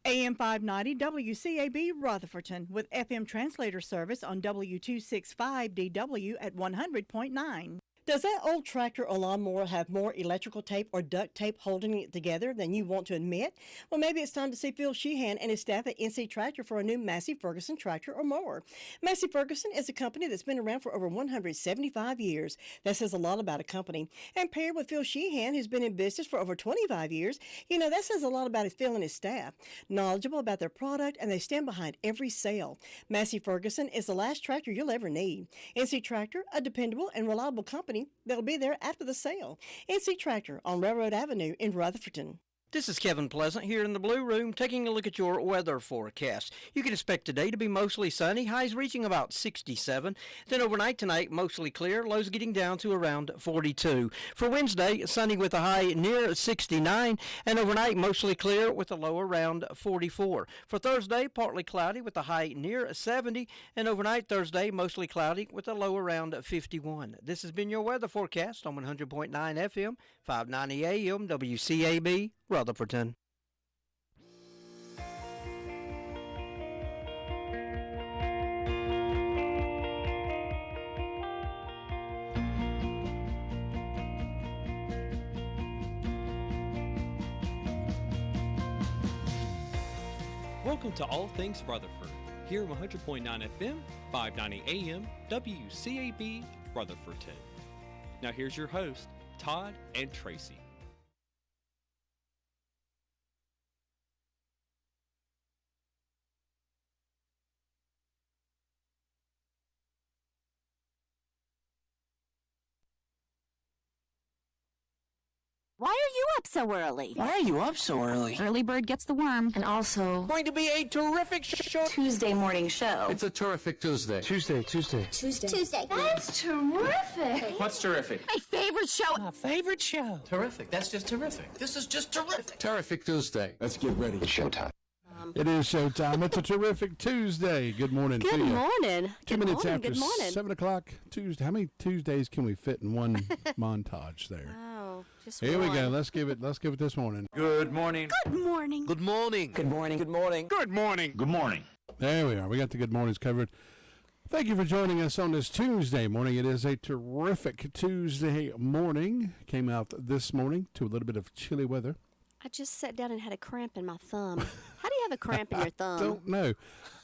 AM 590 WCAB Rutherfordton with FM translator service on W265DW at 100.9. Does that old tractor or lawnmower have more electrical tape or duct tape holding it together than you want to admit? Well, maybe it's time to see Phil Sheehan and his staff at NC Tractor for a new Massey Ferguson tractor or mower. Massey Ferguson is a company that's been around for over 175 years. That says a lot about a company. And paired with Phil Sheehan, who's been in business for over 25 years, that says a lot about Phil and his staff. Knowledgeable about their product, and they stand behind every sale. Massey Ferguson is the last tractor you'll ever need. NC Tractor, a dependable and reliable company that'll be there after the sale. NC Tractor on Railroad Avenue in Rutherfordton. This is Kevin Pleasant here in the Blue Room taking a look at your weather forecast. You can expect today to be mostly sunny, highs reaching about 67. Then overnight tonight, mostly clear, lows getting down to around 42. For Wednesday, sunny with a high near 69, and overnight mostly clear with a low around 44. For Thursday, partly cloudy with a high near 70, and overnight Thursday, mostly cloudy with a low around 51. This has been your weather forecast on 100.9 FM, 590 AM, WCAB, Rutherfordton. Welcome to All Things Rutherford, here on 100.9 FM, 590 AM, WCAB, Rutherfordton. Now here's your host, Todd and Tracy. Why are you up so early? Why are you up so early? Early bird gets the worm. And also, going to be a terrific show. Tuesday morning show. It's a terrific Tuesday. Tuesday. That's terrific. What's terrific? My favorite show. My favorite show. Terrific. That's just terrific. This is just terrific. Terrific Tuesday. Let's get ready. It's showtime. It is showtime. It's a terrific Tuesday. Good morning to you. Good morning. 2 minutes after 7 o'clock Tuesday. How many Tuesdays can we fit in one montage there? Oh, just Here one. we go. Let's give it this morning. Good morning. Good morning. Good morning. Good morning. Good morning. Good morning. Good morning. There we are. We got the good mornings covered. Thank you for joining us on this Tuesday morning. It is a terrific Tuesday morning. Came out this morning to a little bit of chilly weather. I just sat down and had a cramp in my thumb. How do you have a cramp in your thumb? Don't know.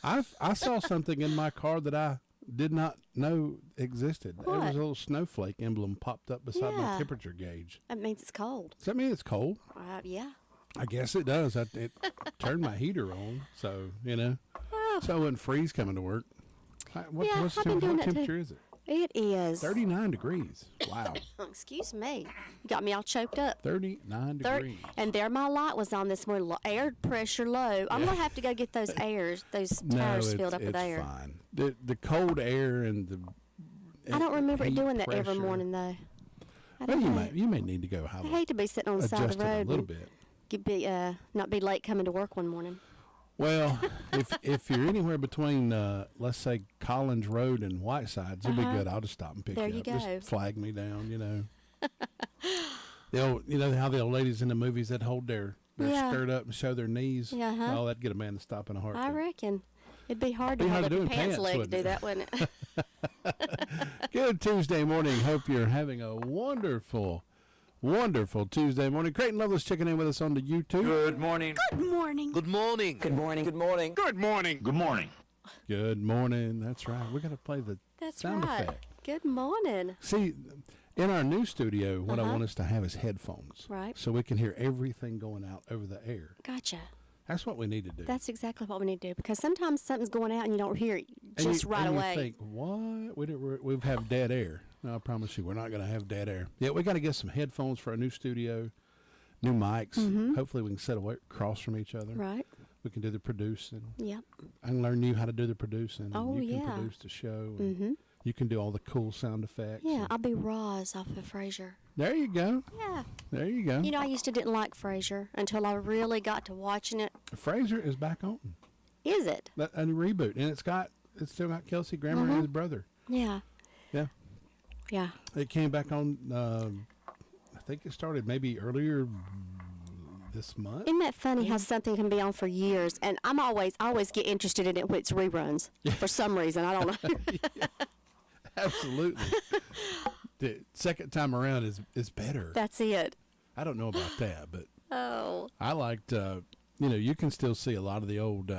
I saw something in my car that I did not know existed. What? There was a little snowflake emblem popped up beside my Yeah. temperature gauge. That means it's cold. Does that mean it's cold? Yeah. I guess it does. It turned my heater on, so, Oh. so I wouldn't freeze coming to work. What I've been doing that temperature too. is it? It is. 39 degrees. Wow. Excuse me. You got me all choked up. 39 degrees. And there my light was on this morning. Air pressure low. I'm going to have to go get those tires filled up with air. No, it's fine. The cold air and the I don't remember heat doing that every pressure. morning, though. I Well, don't know. you may need to go have I hate to be sitting on the side of the road a little bit. not be late coming to work one morning. Well, if you're anywhere between, let's say, Collins Road and Whitesides, it'll be good. I'll just stop and pick There you you up. go. Just flag me down, The old, how the old ladies in the movies that hold their skirt up and show their knees. Uh-huh. Oh, that'd get a man to stop in a heartbeat. I reckon. It'd be hard to Be hard hold to up do your in pants pants, leg to wouldn't do it? that, wouldn't it? Good Tuesday morning. Hope you're having a wonderful Tuesday morning. Creighton Loveless checking in with us on the YouTube. Good morning. Good morning. Good morning. Good morning. Good morning. Good morning. Good morning. Good morning. That's right. We're going to play the That's sound right. effect. Good morning. See, in our new studio, what I want us to have is headphones. Right. So we can hear everything going out over the air. Gotcha. That's what we need to do. That's exactly what we need to do, because sometimes something's going out and you don't hear it And just you, right and away. You think, what? We've have dead air. No, I promise you, we're not going to have dead air. Yeah, we got to get some headphones for our new studio, new mics. Hopefully we can sit away, across from each other. Right. We can do the producing. Yep. I can learn you how to do the producing. And Oh, you can yeah. produce the show. And you can do all the cool sound effects. Yeah, and- I'll be Roz off of Frasier. There you go. Yeah. There you go. I used to didn't like Frasier until I really got to watching it. Frasier is back on. Is it? A reboot, and it's still got Kelsey Grammer and his brother. Yeah. Yeah. Yeah. It came back on. I think it started maybe earlier this month. Isn't that funny how something can be on for years? And I always get interested in it when it's reruns for some reason. I don't know. Yeah, absolutely. The second time around is better. That's it. I don't know about that, but Oh. I liked, you can still see a lot of the old,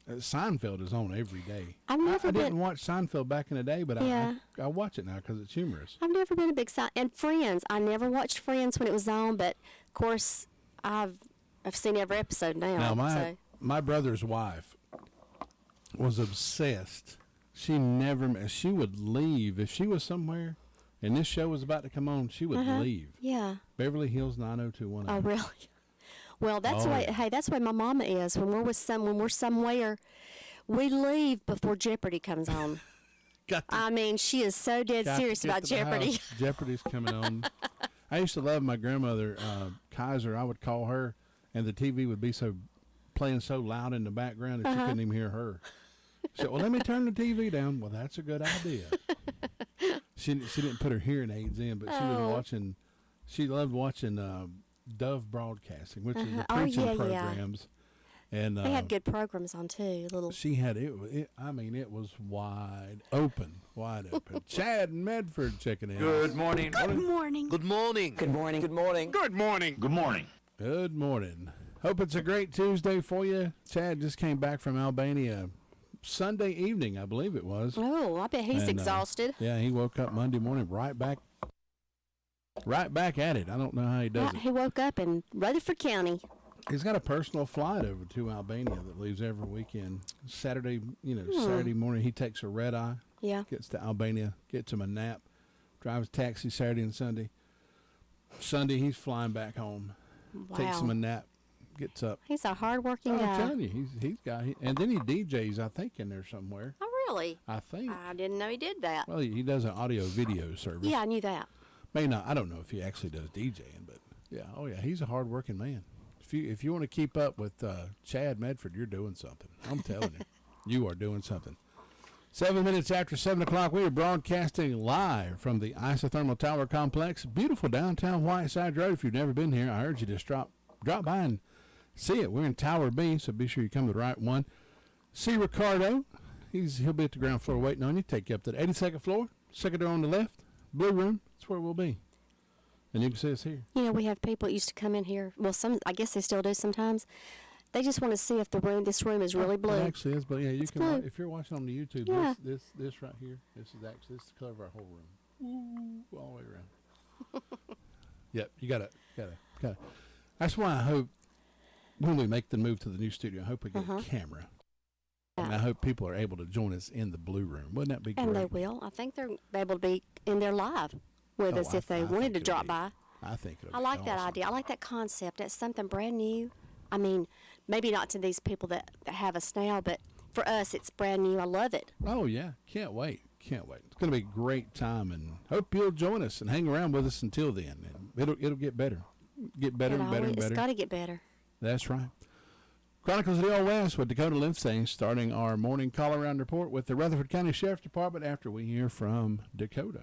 Seinfeld is on every day. I didn't watch Seinfeld back in the day, but Yeah. I watch it now because it's humorous. I've never been a big and Friends. I never watched Friends when it was on, but of course I've seen every episode now. Now my brother's wife was obsessed. She would leave if she was somewhere and this show was about to come on. She would leave. Yeah. Beverly Hills 90210. Oh, really? Well, that's the way. Yeah. Hey, that's the way my mama is. When we're somewhere, we leave before Jeopardy comes on. I mean, she is so dead serious about Jeopardy. Jeopardy's coming on. I used to love my grandmother, Kaiser. I would call her, and the TV would be playing so loud in the background that you couldn't even hear her. She said, "Well, let me turn the TV down." Well, that's a good idea. She didn't put her hearing aids in, but she was watching. She loved watching Dove Broadcasting, which is the preaching programs. And they had good programs on too. She had it was wide open. Chad and Medford checking in. Good morning. Good morning. Good morning. Good morning. Good morning. Good morning. Good morning. Good morning. Hope it's a great Tuesday for you. Chad just came back from Albania Sunday evening, I believe it was. Oh, I bet he's exhausted. Yeah, he woke up Monday morning right back at it. I don't know how he does it. He woke up in Rutherford County. He's got a personal flight over to Albania that leaves every weekend. Saturday morning he takes a red eye. Yeah. Gets to Albania, gets him a nap, drives taxi Saturday and Sunday. Sunday he's flying back home. Wow. Takes him a nap, gets up. He's a hard-working guy. I'm telling you, and then he DJs, I think, in there somewhere. Oh, really? I think. I didn't know he did that. Well, he does an audio-video service. Yeah, I knew that. May not. I don't know if he actually does DJing, but yeah. Oh, yeah. He's a hard-working man. If you want to keep up with Chad Medford, you're doing something. I'm telling you, you are doing something. 7 minutes after 7 o'clock, we are broadcasting live from the Isothermal Tower Complex. Beautiful downtown Whiteside Road. If you've never been here, I urge you to drop by and see it. We're in Tower B, so be sure you come to the right one. See Ricardo. He'll be at the ground floor waiting on you. Take you up to the 82nd floor. Second door on the left. Blue room. That's where we'll be. And you can see us here. You know, we have people that used to come in here. Well, I guess they still do sometimes. They just want to see if this room is really blue. It actually is, but yeah, you can. blue. If you're watching on the YouTube, Yeah. this right here, this is the color of our whole room. Ooh, all the way around. Yep, you gotta. That's why I hope when we make the move to the new studio, I hope we get a camera. And I hope people are able to join us in the blue room. Wouldn't that be great? And they will. I think they're able to be in there live with us if they wanted to drop by. I think it'll I be like that awesome. idea. I like that concept. That's something brand new. I mean, maybe not to these people that have us now, but for us, it's brand new. I love it. Oh, yeah. Can't wait. It's going to be a great time, and hope you'll join us and hang around with us until then. And it'll get better. Get better and better and better. It's got to get better. That's right. Chronicles of the Old West with Dakota Lindsay starting our morning call-around report with the Rutherford County Sheriff's Department after we hear from Dakota.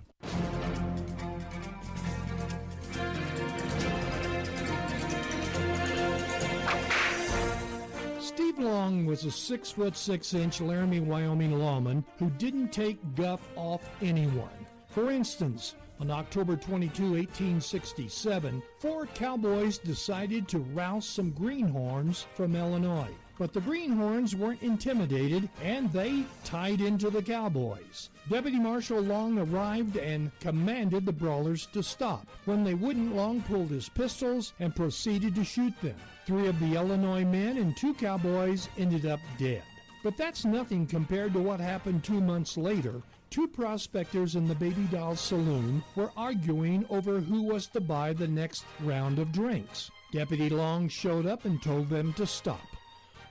Steve Long was a 6'6" Laramie, Wyoming lawman who didn't take guff off anyone. For instance, on October 22, 1867, 4 cowboys decided to rouse some greenhorns from Illinois. But the greenhorns weren't intimidated, and they tied into the cowboys. Deputy Marshal Long arrived and commanded the brawlers to stop. When they wouldn't, Long pulled his pistols and proceeded to shoot them. 3 of the Illinois men and 2 cowboys ended up dead. But that's nothing compared to what happened 2 months later. 2 prospectors in the Baby Doll Saloon were arguing over who was to buy the next round of drinks. Deputy Long showed up and told them to stop.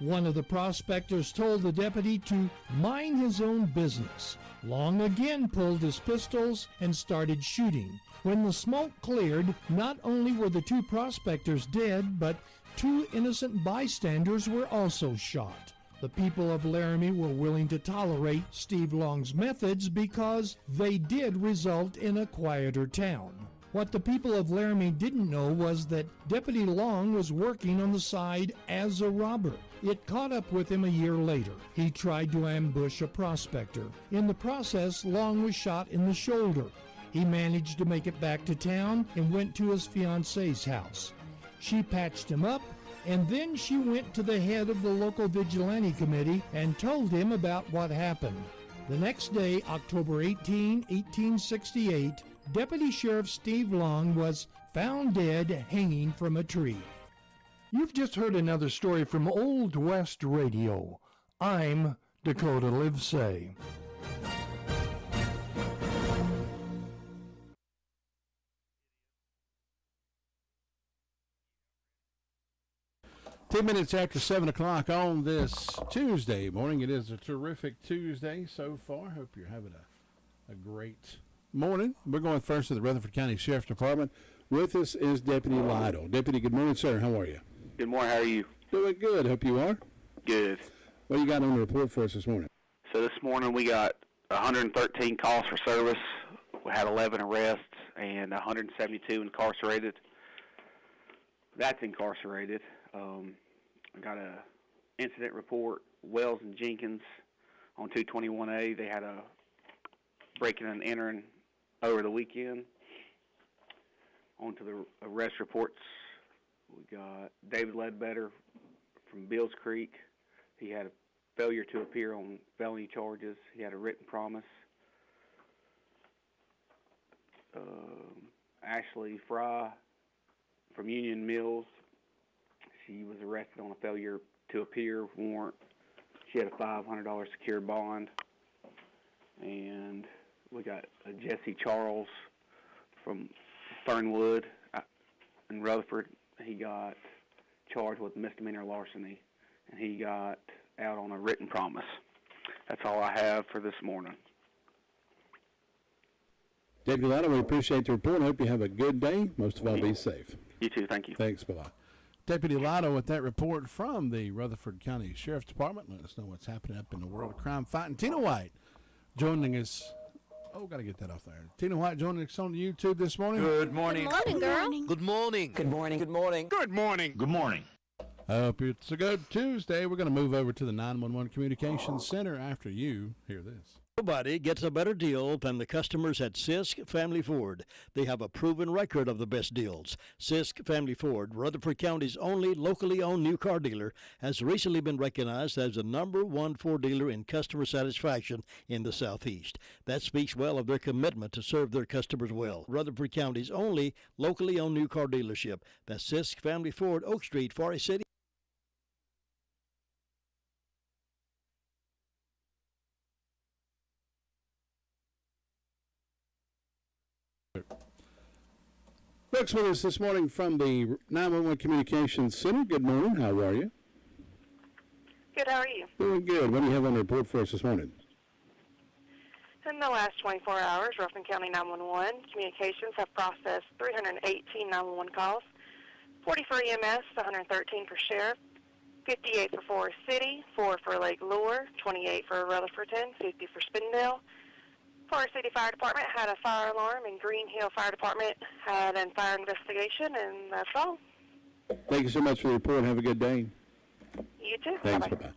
One of the prospectors told the deputy to mind his own business. Long again pulled his pistols and started shooting. When the smoke cleared, not only were the 2 prospectors dead, but 2 innocent bystanders were also shot. The people of Laramie were willing to tolerate Steve Long's methods because they did result in a quieter town. What the people of Laramie didn't know was that Deputy Long was working on the side as a robber. It caught up with him a year later. He tried to ambush a prospector. In the process, Long was shot in the shoulder. He managed to make it back to town and went to his fiancee's house. She patched him up, and then she went to the head of the local vigilante committee and told him about what happened. The next day, October 18, 1868, Deputy Sheriff Steve Long was found dead hanging from a tree. You've just heard another story from Old West Radio. I'm Dakota Livesay. Ten minutes after 7 o'clock on this Tuesday morning. It is a terrific Tuesday so far. Hope you're having a great morning. We're going first to the Rutherford County Sheriff's Department. With us is Deputy Lytle. Deputy, good morning, sir. How are you? Good morning. How are you? Doing good. Hope you are. Good. What do you got on the report for us this morning? So this morning we got 113 calls for service. We had 11 arrests and 172 incarcerated. That's incarcerated. I got a incident report, Wells and Jenkins on 221A. They had a breaking and entering over the weekend. On to the arrest reports, we got David Ledbetter from Bills Creek. He had a failure to appear on felony charges. He had a written promise. Ashley Fry from Union Mills. She was arrested on a failure to appear warrant. She had a $500 secured bond. And we got Jesse Charles from Fernwood in Rutherford. He got charged with misdemeanor larceny, and he got out on a written promise. That's all I have for this morning. Deputy Lytle, we appreciate the report. Hope you have a good day. Most of all, be safe. You too. Thank you. Thanks. Bye-bye. Deputy Lytle with that report from the Rutherford County Sheriff's Department. Let us know what's happening up in the world of crime fighting. Tina White joining us. Oh, got to get that off there. Tina White joining us on YouTube this morning. Good morning. Good morning, girl. Good morning. Good morning. Good morning. Good morning. Good morning. Hope it's a good Tuesday. We're going to move over to the 911 Communications Center after you hear this. Nobody gets a better deal than the customers at Sisk Family Ford. They have a proven record of the best deals. Sisk Family Ford, Rutherford County's only locally owned new car dealer, has recently been recognized as the #1 Ford dealer in customer satisfaction in the Southeast. That speaks well of their commitment to serve their customers well. Rutherford County's only locally owned new car dealership. That's Sisk Family Ford, Oak Street, Forest City. Brooks with us this morning from the 911 Communications Center. Good morning. How are you? Good. How are you? Doing good. What do you have on the report for us this morning? In the last 24 hours, Rutherford County 911 Communications have processed 318 911 calls, 40 for EMS, 113 for Sheriff, 58 for Forest City, 4 for Lake Lure, 28 for Rutherfordton, 50 for Spindale. Forest City Fire Department had a fire alarm, and Green Hill Fire Department had a fire investigation, and that's all. Thank you so much for the report. Have a good day. You too. Thanks. Bye-bye. Bye-bye.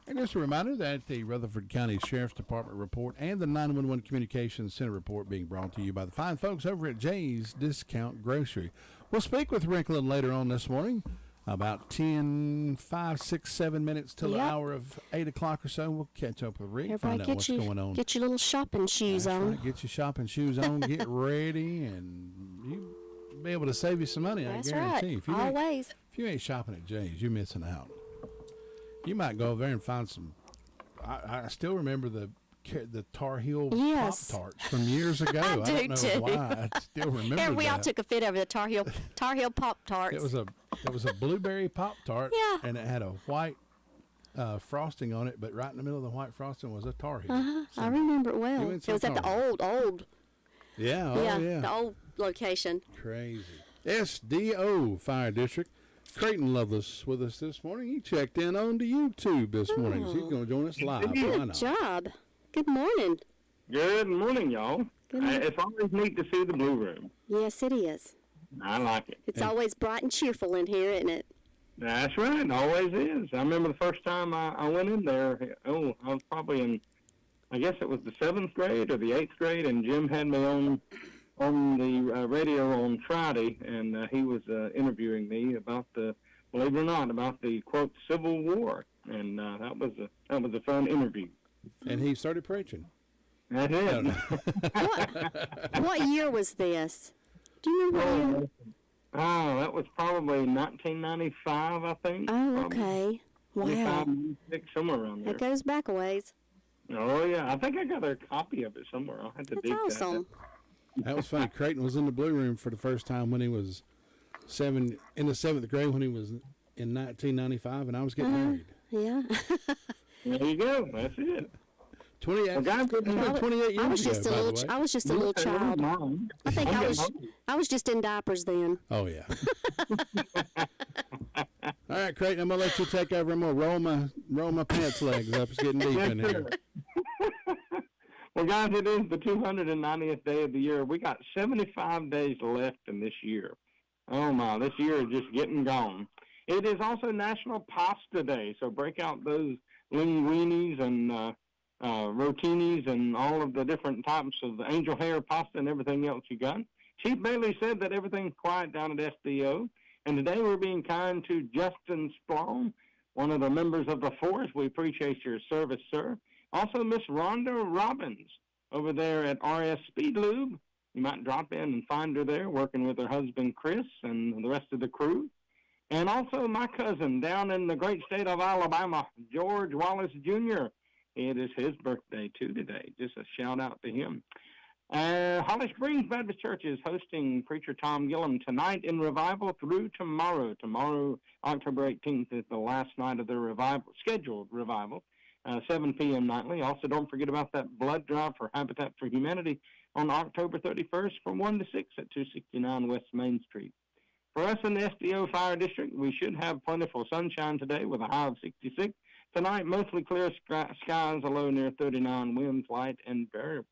And just a reminder that the Rutherford County Sheriff's Department report and the 911 Communications Center report being brought to you by the fine folks over at Jay's Discount Grocery. We'll speak with Rick a little later on this morning. About 10, 5, 6, 7 minutes till the hour of 8 o'clock or so. We'll catch up with Rick, Everybody find out what's going on. Get your little shopping shoes That's on. right. Get your shopping shoes on, get ready, and you'll be able to save you some money, That's I guarantee. right. Always. If you ain't shopping at Jay's, you're missing out. You might go over there and find some. I still remember the Tar Heel Pop-Tarts from years ago. I don't know too. why. I still remember that. We all took a fit over the Tar Heel Pop-Tarts. It was a blueberry Pop-Tart, and it had a white frosting on it, but right in the middle of the white frosting was a Tar Heel. I remember it well. It was at the old. Yeah, the old location. Crazy. SDO Fire District. Creighton Loveless with us this morning. He checked in on the YouTube this morning, so he's going to join us live. Good job. Good morning. Good morning, y'all. It's always neat to see the Blue Room. Yes, it is. I like it. It's always bright and cheerful in here, isn't it? That's right. It always is. I remember the first time I went in there, I was probably in, I guess it was the 7th grade or the 8th grade, and Jim had me on the radio on Friday, and he was interviewing me about believe it or not, about the, quote, Civil War. And that was a fun interview. And he started preaching. I did. What year was this? Do you remember what year? Oh, that was probably 1995, I think. Oh, okay. Wow. 95, 96, somewhere around there. That goes back a ways. Oh, yeah. I think I got a copy of it somewhere. I'll have to dig awesome. That was funny. Creighton was in the Blue Room for the first time when he was in the 7th grade when he was in 1995, and I was getting married. Yeah. There you go. That's it. 28 years ago, I was just a little child. I think I was just in diapers then. Oh yeah. All right, Creighton, I'm gonna let you take over. I'm gonna roll my pants legs up. It's getting deep in here. Well, guys, it is the 290th day of the year. We got 75 days left in this year. Oh my, this year is just getting gone. It is also National Pasta Day, so break out those linguinis and rotinis and all of the different types of angel hair pasta and everything else you got. Chief Bailey said that everything's quiet down at SDO, and today we're being kind to Justin Splone, one of the members of the force. We appreciate your service, sir. Also, Miss Rhonda Robbins over there at RS Speed Lube. You might drop in and find her there working with her husband, Chris, and the rest of the crew. And also my cousin down in the great state of Alabama, George Wallace Jr., it is his birthday, too, today. Just a shout-out to him. Holly Springs Baptist Church is hosting Preacher Tom Gillum tonight in revival through tomorrow. Tomorrow, October 18th, is the last night of their scheduled revival, 7 p.m. nightly. Also, don't forget about that blood drive for Habitat for Humanity on October 31st from 1 to 6 at 269 West Main Street. For us in the SDO Fire District, we should have plentiful sunshine today with a high of 66. Tonight, mostly clear skies, a low near 39, winds light and variable.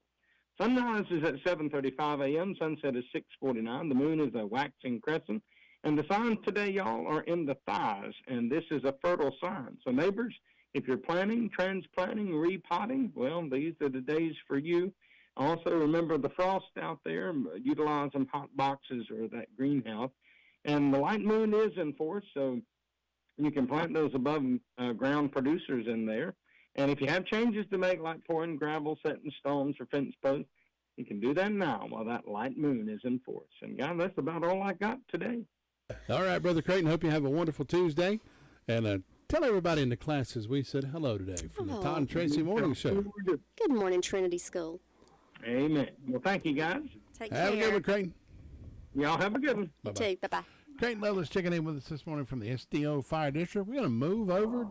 Sunrise is at 7:35 a.m., sunset is 6:49, the moon is a waxing crescent, and the signs today, y'all, are in the thighs, and this is a fertile sign. So neighbors, if you're planting, transplanting, repotting, well, these are the days for you. Also, remember the frost out there, utilize them hot boxes or that greenhouse. And the light moon is in force, so you can plant those above ground producers in there. And if you have changes to make, like pouring gravel, setting stones, or fence posts, you can do that now while that light moon is in force. And, guys, that's about all I got today. All right, Brother Creighton, hope you have a wonderful Tuesday. And tell everybody in the classes we said hello today from the Todd and Tracy Morning Show. Good morning, Trinity School. Amen. Well, thank you, guys. Take care. Have a good one, Creighton. Y'all have a good one. You too. Bye-bye. Creighton Loveless checking in with us this morning from the SDO Fire District. We're going to move over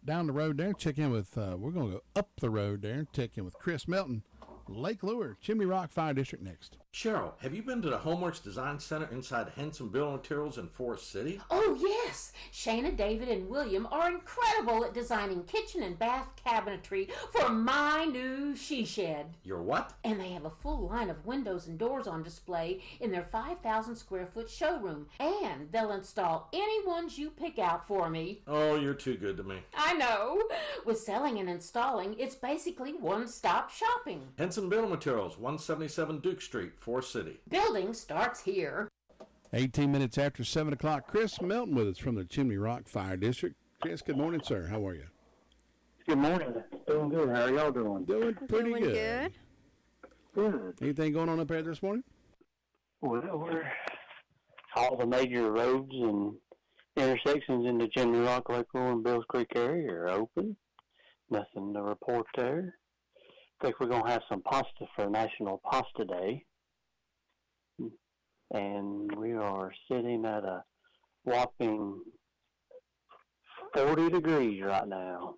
down the road there and check in with, we're going to go up the road there and check in with Chris Melton, Lake Lure, Chimney Rock Fire District next. Cheryl, have you been to the Homeworks Design Center inside Henson Building Materials in Forest City? Oh, yes. Shana, David, and William are incredible at designing kitchen and bath cabinetry for my new she shed. Your what? And they have a full line of windows and doors on display in their 5,000 square foot showroom. And they'll install any ones you pick out for me. Oh, you're too good to me. I know. With selling and installing, it's basically one-stop shopping. Henson Building Materials, 177 Duke Street, Forest City. Building starts here. 18 minutes after 7 o'clock, Chris Melton with us from the Chimney Rock Fire District. Chris, good morning, sir. How are you? Good morning. Doing good. How are y'all doing? Doing pretty good. Good. Anything going on up there this morning? Well, all the major roads and intersections in the Chimney Rock, Lake Lure, and Bills Creek area are open. Nothing to report there. I think we're going to have some pasta for National Pasta Day. And we are sitting at a whopping 40 degrees right now.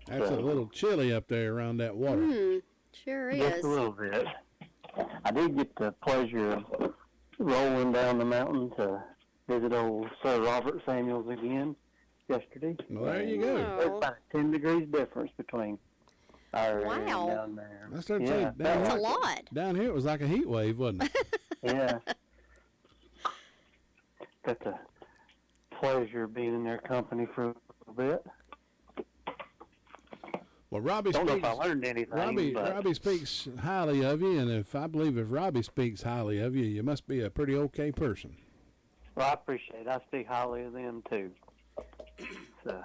That's a little chilly up there around that water. Sure is. Just a little bit. I did get the pleasure of rolling down the mountain to visit old Sir Robert Samuels again yesterday. Well, there you go. There's about a 10 degrees difference between Wow. down there. That's what I'm saying. That's a lot. Down here, it was like a heat wave, wasn't it? Yeah. Got the pleasure of being in their company for a little bit. Well, Robbie Don't speaks, know if I learned anything. Robbie speaks highly of you, and if Robbie speaks highly of you, you must be a pretty okay person. Well, I appreciate it. I speak highly of them, too. So,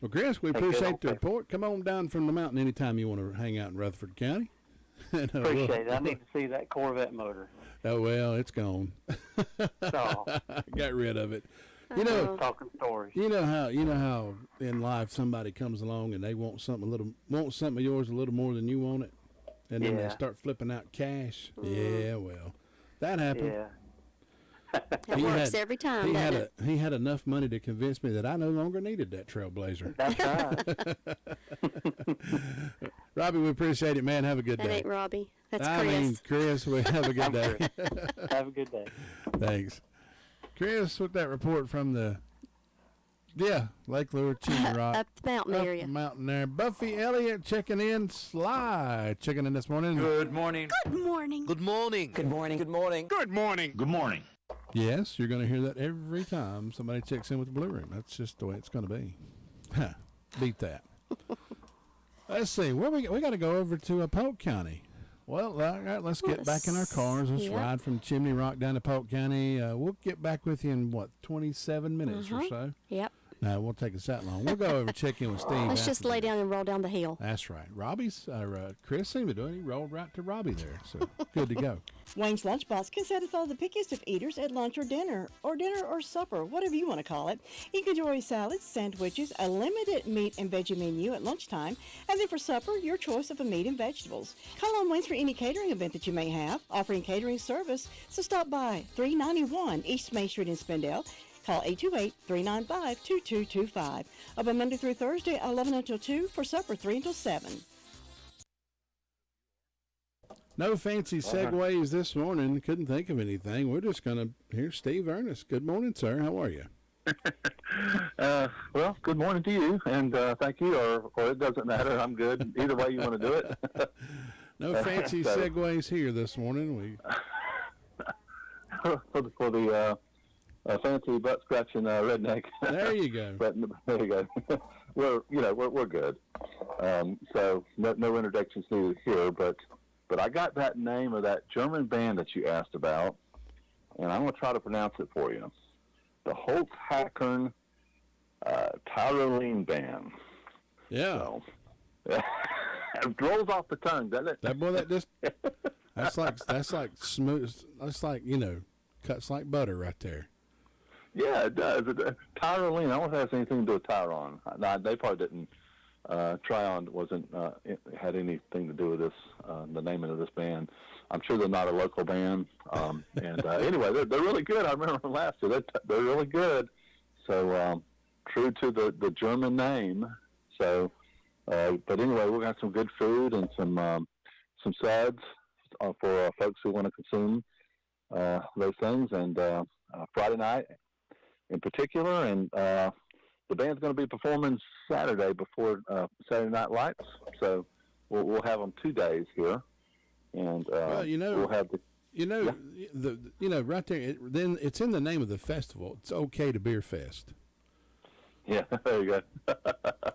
well, Chris, we appreciate the report. Come on down from the mountain anytime you want to hang out in Rutherford County. appreciate it. I need to see that Corvette motor. Oh, well, it's gone. Oh. Got rid of it. You know, talking stories. You know how in life somebody comes along and they want something of yours a little more than you want it, and then they start flipping out cash. Yeah, well, that happened. Yeah. It works every time. He had enough money to convince me that I no longer needed that Trailblazer. That's right. Robbie, we appreciate it, man. Have a good day. That ain't Robbie. That's I Chris. mean, Chris, we have a good day. Have a good day. Thanks. Chris, with that report from the Lake Lure, Chimney Rock. Up the mountain area. The mountain there. Buffy Elliott checking in. Sly checking in this morning. Good morning. Good morning. Good morning. Good morning. Good morning. Good morning. Good morning. Yes, you're going to hear that every time somebody checks in with the Blue Room. That's just the way it's going to be. Beat that. Let's see. Where we got to go over to Polk County. Well, all right, let's get back in our cars. Let's ride from Chimney Rock down to Polk County. We'll get back with you in, 27 minutes or so? Yep. No, it won't take us that long. We'll go over check in with Steve. Let's just lay down and roll down the hill. That's right. Chris seemed to do it. He rolled right to Robbie there. So good to go. Wayne's Lunchbox can satisfy the pickiest of eaters at lunch or dinner or supper, whatever you want to call it. You can enjoy salads, sandwiches, a limited meat and veggie menu at lunchtime, and then for supper, your choice of a meat and vegetables. Call on Wayne's for any catering event that you may have, offering catering service, so stop by 391 East Main Street in Spindale. Call 828-395-2225. Open Monday through Thursday, 11 until 2, for supper, 3 until 7. No fancy segues this morning. Couldn't think of anything. We're just going to hear Steve Ernest. Good morning, sir. How are you? Well, good morning to you, and thank you, or it doesn't matter. I'm good. Either way you want to do it. No fancy segues here this morning. For the fancy butt scratching redneck. There you go. But there you go. we're good. So no introductions needed here, but I got that name of that German band that you asked about, and I'm going to try to pronounce it for you. The Holzhackern Tyrolean Band. Yeah. So, it rolls off the tongue, doesn't it? That's like smooth. That's like, cuts like butter right there. Yeah, it does. Tyrolean. I don't know if it has anything to do with Tyron. No, they probably didn't. Tryon had anything to do with this, the naming of this band. I'm sure they're not a local band. Anyway, they're really good. I remember from last year. They're really good. So true to the German name. So, but anyway, we're gonna have some good food and some suds for folks who want to consume those things. And Friday night in particular, and the band's going to be performing Saturday before Saturday Night Lights, so we'll have them 2 days here, and we'll have right there. Then it's in the name of the festival. It's okay to Beer Fest. Yeah, there you go.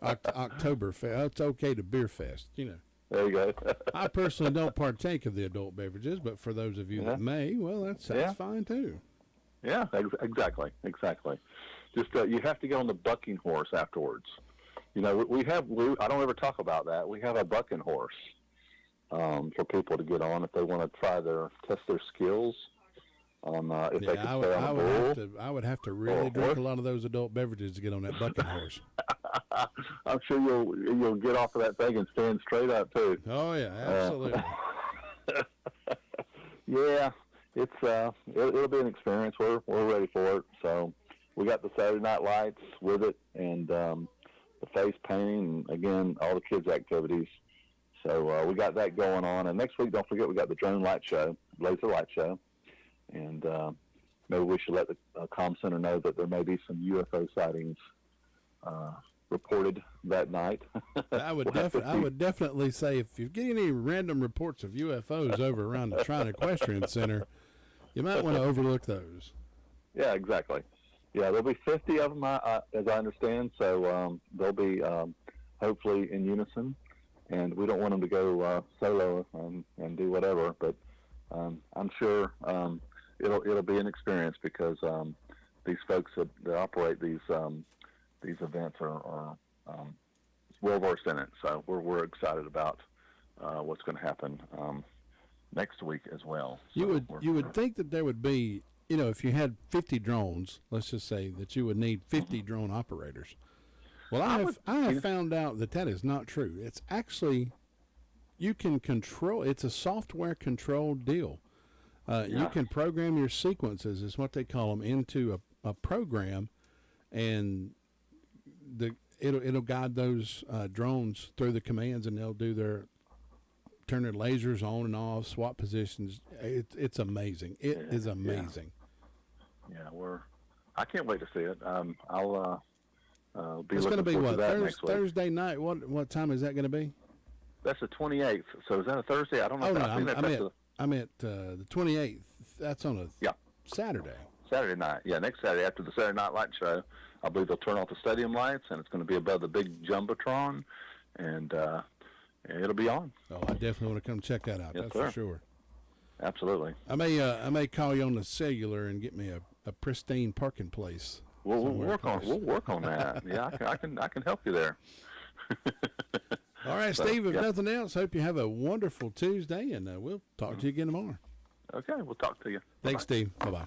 Oktoberfest. It's okay to Beer Fest. There you go. I personally don't partake of the adult beverages, but for those of you that may, well, that's fine too. Yeah, exactly. Just you have to get on the bucking horse afterwards. I don't ever talk about that. We have a bucking horse for people to get on if they want to test their skills on if they can stay on a bull. I would have to really drink a lot of those adult beverages to get on that bucking horse. I'm sure you'll get off of that thing and stand straight up too. Oh yeah, absolutely. Yeah, it'll be an experience. We're ready for it. So we got the Saturday Night Lights with it, and the face painting, and again all the kids' activities. So we got that going on. And next week, don't forget, we got the drone light show, laser light show, and maybe we should let the comm center know that there may be some UFO sightings reported that night. I would definitely say if you get any random reports of UFOs over around the Trine Equestrian Center, you might want to overlook those. Yeah, exactly. Yeah, there'll be 50 of them, as I understand. So they'll be hopefully in unison, and we don't want them to go solo and do whatever. But I'm sure it'll be an experience because these folks that operate these events are well versed in it. So we're excited about what's going to happen next week as well. So you would think that there would be, if you had 50 drones, let's just say that you would need 50 drone operators. Well, I have found out that is not true. It's actually, you can control, it's a software controlled deal. You can program your sequences, is what they call them, into a program, and it'll guide those drones through the commands, and they'll turn their lasers on and off, swap positions. It's amazing. It is amazing. Yeah, I can't wait to see it. I'll be. It's going to be what, next week. Thursday night? What time is that going to be? That's the 28th. So is that a Thursday? I don't know. I meant the 28th. That's on a Saturday. Saturday night. Yeah, next Saturday after the Saturday Night Light Show, I believe they'll turn off the stadium lights, and it's going to be above the big jumbotron, and it'll be on. Oh, I definitely want to come check that out. Yes, that's sir. for sure. Absolutely. I may call you on the cellular and get me a pristine parking place. We'll work on that. Yeah, I can help you there. All right, Steve. If nothing else, hope you have a wonderful Tuesday, and we'll talk to you again tomorrow. Okay, we'll talk to you. Thanks, Steve. Bye-bye.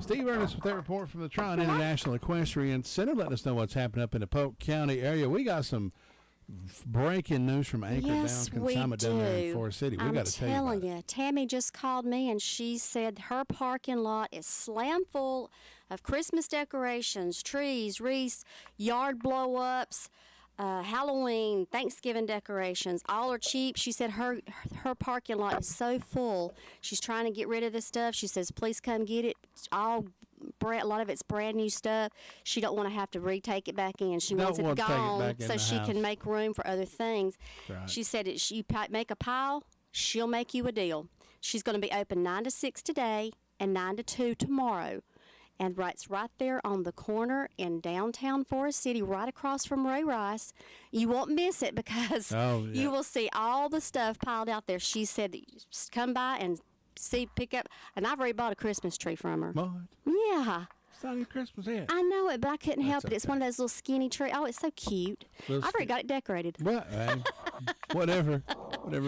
Steve Ernest with that report from the Trine International Equestrian Center, letting us know what's happening up in the Polk County area. We got some breaking news from Anchor down Consignment down there in Forest City. We got to tell you. I'm telling you, Tammy just called me and she said her parking lot is slam full of Christmas decorations, trees, wreaths, yard blow-ups, Halloween, Thanksgiving decorations. All are cheap. She said her parking lot is so full. She's trying to get rid of this stuff. She says, please come get it. A lot of it's brand new stuff. She don't want to have to retake it back in. She wants it gone so she can make room for other things. Right. She said if you make a pile, she'll make you a deal. She's going to be open 9 to 6 today and 9 to 2 tomorrow. And it's right there on the corner in downtown Forest City, right across from Ray Rice. You won't miss it because you will see all the stuff piled out there. She said that you just come by and pick up. And I've already bought a Christmas tree from her. What? Yeah. It's not your Christmas yet. I know it, but I couldn't help it. It's one of those little skinny trees. Oh, it's so cute. I've already got it decorated. What? Whatever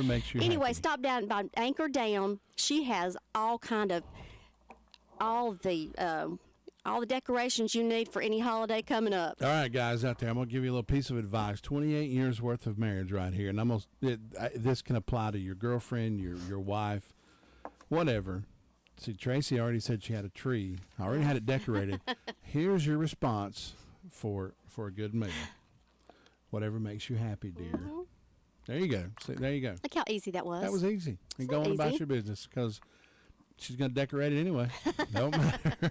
makes you Anyway, happy. stop down by Anchor Down. She has all the decorations you need for any holiday coming up. All right, guys out there, I'm going to give you a little piece of advice. 28 years worth of marriage right here. And this can apply to your girlfriend, your wife, whatever. See, Tracy already said she had a tree. I already had it decorated. Here's your response for a good meal. Whatever makes you happy, dear. Mm-hmm. There you go. See, there you go. Look how easy that was. That was easy. And go on about your business because she's going to decorate it anyway. Don't matter.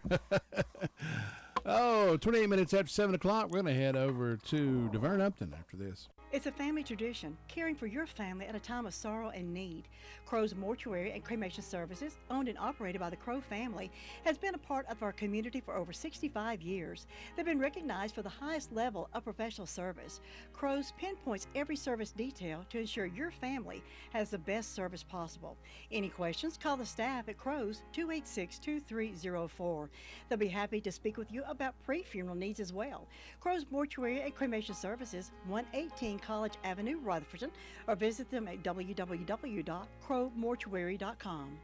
28 minutes after 7 o'clock, we're going to head over to DeVern Upton after this. It's a family tradition, caring for your family at a time of sorrow and need. Crow's Mortuary and Cremation Services, owned and operated by the Crow family, has been a part of our community for over 65 years. They've been recognized for the highest level of professional service. Crow's pinpoints every service detail to ensure your family has the best service possible. Any questions, call the staff at Crow's 286-2304. They'll be happy to speak with you about pre-funeral needs as well. Crow's Mortuary and Cremation Services, 118 College Avenue, Rutherford, or visit them at www.crowmortuary.com.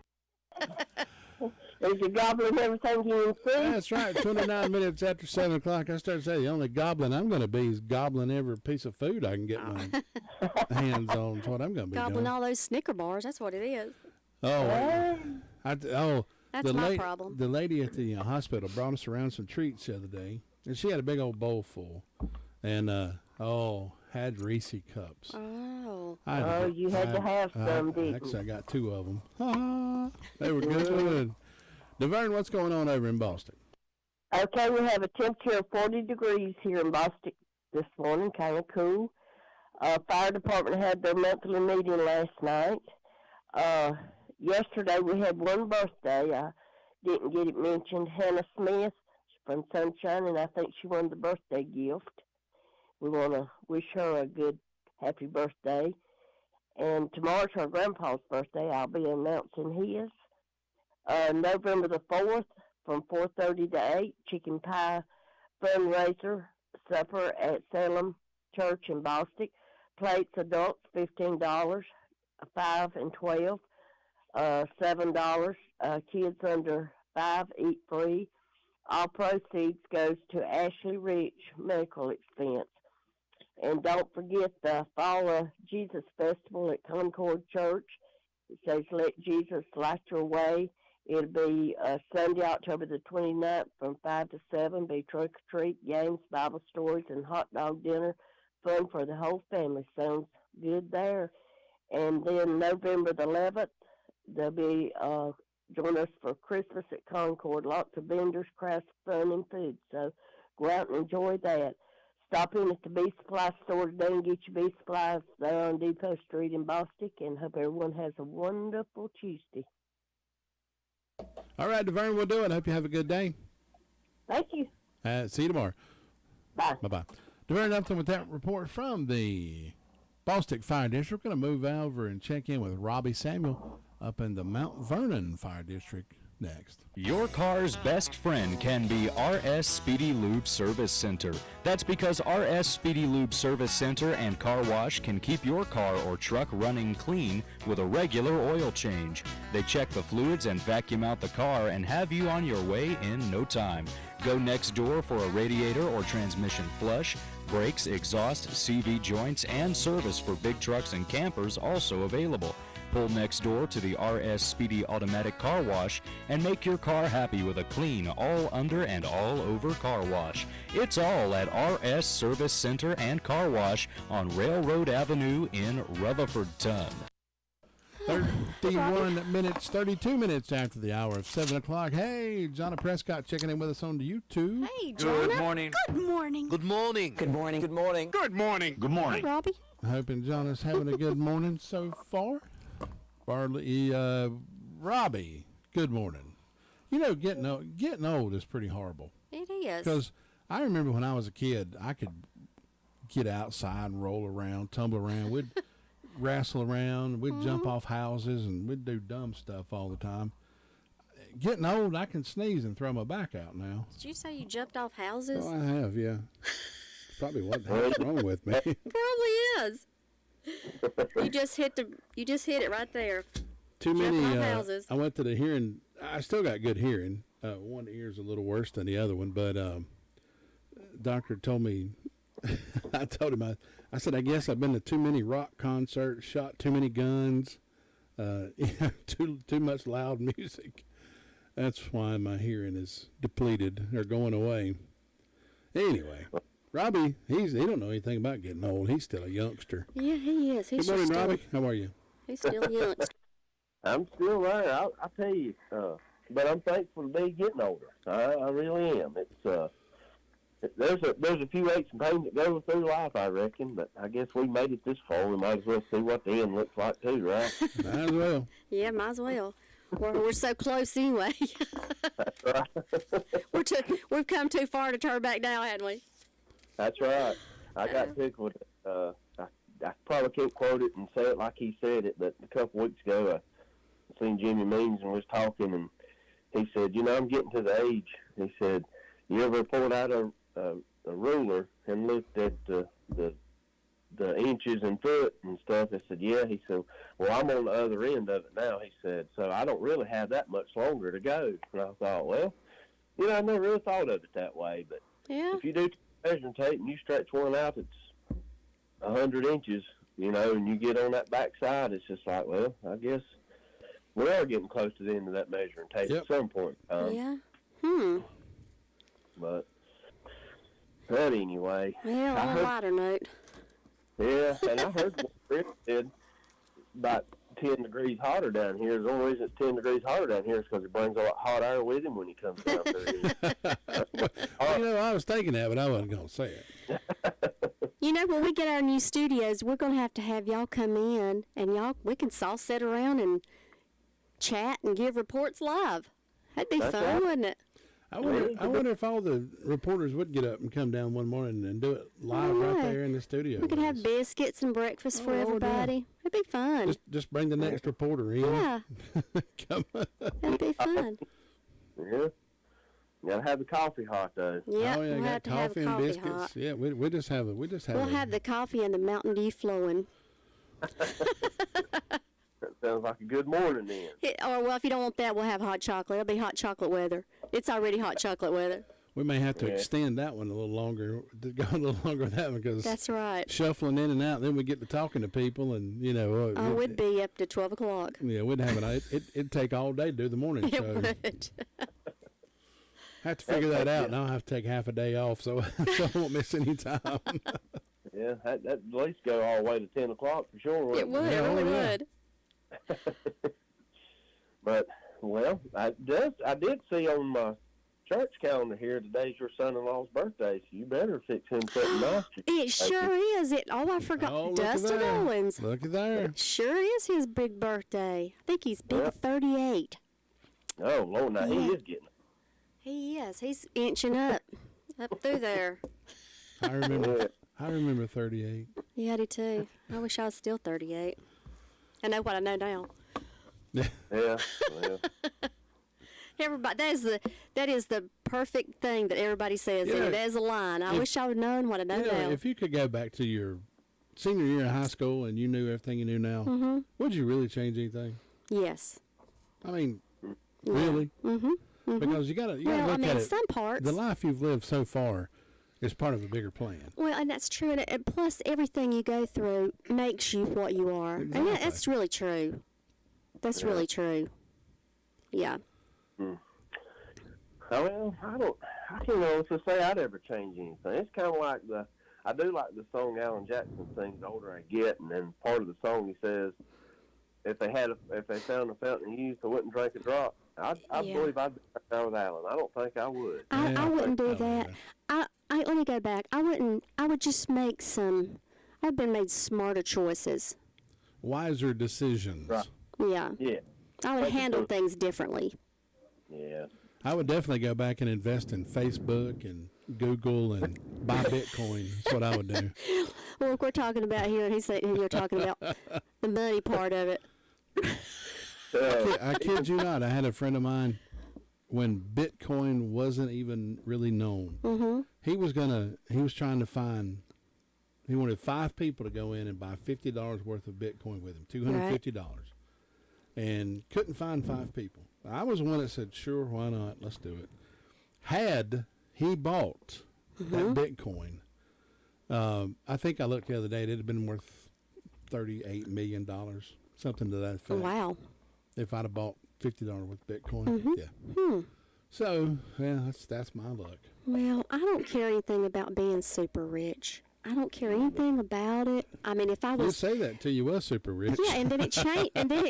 Is your gobbling everything you see? That's right. 29 minutes after 7 o'clock, I started saying the only gobbling I'm going to be is gobbling every piece of food I can get my hands on. That's what I'm going to be gobbling doing. all those Snicker bars. That's what it is. That's my problem. The lady at the hospital brought us around some treats the other day, and she had a big old bowl full, and had Reese cups. You had to have some, didn't you? Actually, I got 2 of them. They were good. DeVern, what's going on over in Boston? Okay, we have a temperature of 40 degrees here in Boston this morning, kind of cool. Fire department had their monthly meeting last night. Yesterday we had one birthday. I didn't get it mentioned. Hannah Smith from Sunshine, and I think she won the birthday gift. We want to wish her a good, happy birthday. And tomorrow's her grandpa's birthday. I'll be announcing his. November the 4th from 4:30 to 8, chicken pie fundraiser supper at Salem Church in Bostic. Plates, adults, $15, 5 and 12, $7. Kids under 5 eat free. All proceeds goes to Ashley Rich Medical Expense. And don't forget the Fall of Jesus Festival at Concord Church. It says, "Let Jesus light your way." It'll be Sunday, October the 29th from 5 to 7. Be trick or treat, games, Bible stories, and hot dog dinner. Fun for the whole family. Sounds good there. And then November the 11th, they'll be join us for Christmas at Concord. Lots of vendors, crafts, fun, and food. So go out and enjoy that. Stop in at the Bee Supply store today and get your bee supplies there on Depot Street in Bostic. And hope everyone has a wonderful Tuesday. All right, DeVern, we'll do it. I hope you have a good day. Thank you. See you tomorrow. Bye. Bye-bye. DeVern Upton with that report from the Bostic Fire District. We're going to move over and check in with Robbie Samuel up in the Mount Vernon Fire District next. Your car's best friend can be RS Speedy Lube Service Center. That's because RS Speedy Lube Service Center and Car Wash can keep your car or truck running clean with a regular oil change. They check the fluids and vacuum out the car and have you on your way in no time. Go next door for a radiator or transmission flush, brakes, exhaust, CV joints, and service for big trucks and campers also available. Pull next door to the RS Speedy Automatic Car Wash and make your car happy with a clean, all under and all over car wash. It's all at RS Service Center and Car Wash on Railroad Avenue in Rutherfordton. 32 minutes after the hour of 7 o'clock. Hey, Jonna Prescott checking in with us on the YouTube. Hey, Good Jonah. morning. Good morning. Good morning. Good morning. Good morning. Good morning. Good morning. Hey, Robbie. Hoping Jonna's having a good morning so far. Robbie, good morning. You know, getting old is pretty horrible. It is. Because I remember when I was a kid, I could get outside and roll around, tumble around. We'd wrestle around. We'd jump off houses, and we'd do dumb stuff all the time. Getting old, I can sneeze and throw my back out now. Did you say you jumped off houses? Oh, I have, yeah. Probably what the hell's wrong with me. Probably is. You just hit it right there. Too Jumping many. off houses. I went to the hearing. I still got good hearing. One ear's a little worse than the other one, but doctor told me. I told him I said I guess I've been to too many rock concerts, shot too many guns, too much loud music. That's why my hearing is depleted or going away. Anyway. Robbie, he don't know anything about getting old. He's still a youngster. Yeah, he is. He's Good morning, still, Robbie. How are you? He's still a youngster. I'm still there. I'll tell you. But I'm thankful to be getting older. I really am. It's there's a few aches and pains that go through life, I reckon. But I guess we made it this far. We might as well see what the end looks like too, right? Might as well. Yeah, might as well. We're so close anyway. That's right. We've come too far to turn back now, hadn't we? That's right. I got tickled. I probably can't quote it and say it like he said it, but a couple weeks ago I seen Jimmy Means and was talking, and he said, I'm getting to the age. He said, you ever pulled out a ruler and looked at the inches and foot and stuff? I said, yeah. He said, well, I'm on the other end of it now. He said, so I don't really have that much longer to go. And I thought, well, I never really thought of it that way, but if you do measuring tape and you stretch one out that's 100 inches, and you get on that back side, it's just like, well, I guess we are getting close to the end of that measuring tape at some point in time. Yeah. But anyway. Well, on a lighter note. Yeah, and I heard what Chris said about 10 degrees hotter down here. The only reason it's 10 degrees hotter down here is because he brings a lot of hot air with him when he comes down through here. Well, I was thinking that, but I wasn't going to say it. You know, when we get our new studios, we're going to have y'all come in, and we can all sit around and chat and give reports live. That'd be fun, wouldn't it? I wonder if all the reporters would get up and come down one morning and do it live right there in the studio. We could have biscuits and breakfast for everybody. It'd be fun. Just bring the next reporter in. Yeah. Come on. That'd be fun. Yeah. You gotta have the coffee hot though. Yeah, Oh yeah, we'll got have to have coffee and coffee biscuits. hot. Yeah, we just have it. We'll have the coffee and the Mountain Dew flowing. That sounds like a good morning then. Well, if you don't want that, we'll have hot chocolate. It'll be hot chocolate weather. It's already hot chocolate weather. We may have to extend that one a little longer, to go a little longer with that one, because that's right. Shuffling in and out, then we get to talking to people, and we'd be up to 12 o'clock. Yeah, we'd have it'd take all day to do the morning it show. Would. Have to figure that out, and I'll have to take half a day off, so I won't miss any time. Yeah, that at least go all the way to 10 o'clock for sure. It would, it really would. But well, I did see on my church calendar here today's your son-in-law's birthday, so you better fix him something nice. It sure is. I forgot. Dustin Owens. Look at there. It sure is his big birthday. I think he's big 38. Oh Lord, now he is getting. He is. He's inching up through there. I remember 38. Yeah, I do too. I wish I was still 38. I know what I know now. Yeah. Everybody, that is the perfect thing that everybody says. Yeah. That is a line. I wish I would have known what I know now. If you could go back to your senior year in high school and you knew everything you knew now, would you really change anything? Yes. I mean, really? Mm-hmm. Because you gotta look at it. Some parts. The life you've lived so far is part of a bigger plan. Well, and that's true. And plus, everything you go through makes you what you are. Exactly. And that's really true. That's really true. Yeah. Well, I can't honestly say I'd ever change anything. It's kind of like I do like the song Alan Jackson sings, The Older I Get, and then part of the song he says, if they found a fountain of youth, I wouldn't drink a drop. I believe I'd be right there with Alan. I don't think I would. I wouldn't do that. Let me go back. I would just make I've been made smarter choices. Wiser decisions. Right. Yeah. Yeah. I would handle things differently. Yeah. I would definitely go back and invest in Facebook and Google and buy Bitcoin. That's what I would do. Well, look, we're talking about here, and you're talking about the money part of it. I kid you not. I had a friend of mine when Bitcoin wasn't even really known. Mm-hmm. He was trying to find. He wanted 5 people to go in and buy $50 worth of Bitcoin with him, $250, and couldn't find 5 people. I was one that said, "Sure, why not? Let's do it." Had he bought that Bitcoin, I think I looked the other day. It had been worth $38 million, something to that effect. Wow. If I'd have bought $50 worth of Bitcoin, So, that's my luck. Well, I don't care anything about being super rich. I don't care anything about it. I mean, if I was... You say that till you was super rich. Yeah, and then it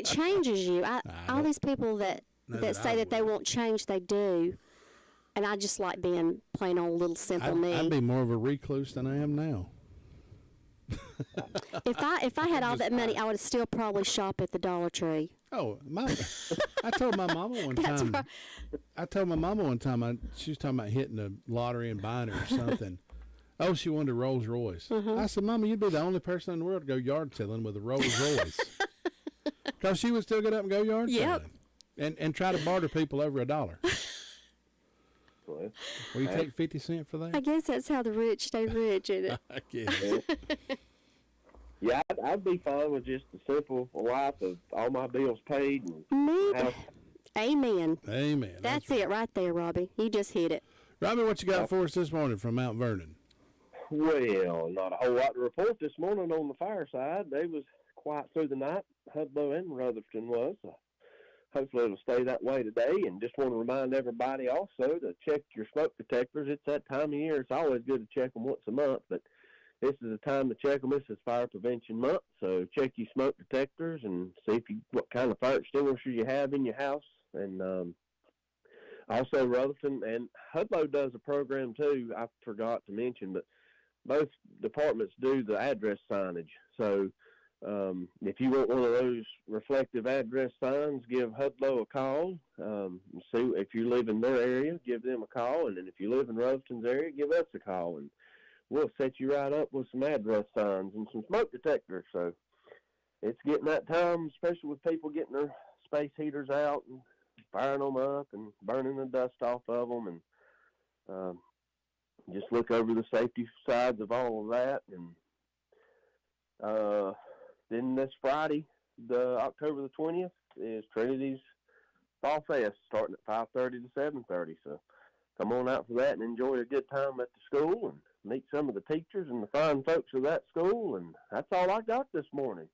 changes you. All these people that say that they won't change, they do. And I just like being plain old little simple me. I'd be more of a recluse than I am now. If I had all that money, I would still probably shop at the Dollar Tree. Oh, I told my mama one time. Right. I told my mama one time. She was talking about hitting the lottery and buying her something. Oh, she wanted a Rolls Royce. I said, "Mama, you'd be the only person in the world to go yard selling with a Rolls Royce." Because she would still get up and go yard selling, and try to barter people over $1. Will you take 50 cents for that? I guess that's how the rich stay rich, isn't it? I guess. Yeah, I'd be fine with just the simple life of all my bills paid. And Me? Amen. Amen. That's it right there, Robbie. You just hit it. Robbie, what you got for us this morning from Mount Vernon? Well, not a whole lot to report this morning on the fireside. They was quiet through the night. Hudbo and Rutherford was. Hopefully it'll stay that way today. And just want to remind everybody also to check your smoke detectors. It's that time of year. It's always good to check them once a month, but this is the time to check them. This is Fire Prevention Month, so check your smoke detectors and see what kind of fire extinguisher you have in your house. And also Rutherford and Hudlo does a program too. I forgot to mention, but both departments do the address signage. So if you want one of those reflective address signs, give Hudlow a call. See if you live in their area, give them a call, and then if you live in Roveton's area, give us a call, and we'll set you right up with some address signs and some smoke detectors. So it's getting that time, especially with people getting their space heaters out and firing them up and burning the dust off of them, and just look over the safety sides of all of that. And then this Friday, the October the 20th, is Trinity's Fall Fest, starting at 5:30 to 7:30. So come on out for that and enjoy a good time at the school and meet some of the teachers and the fine folks of that school. And that's all I got this morning.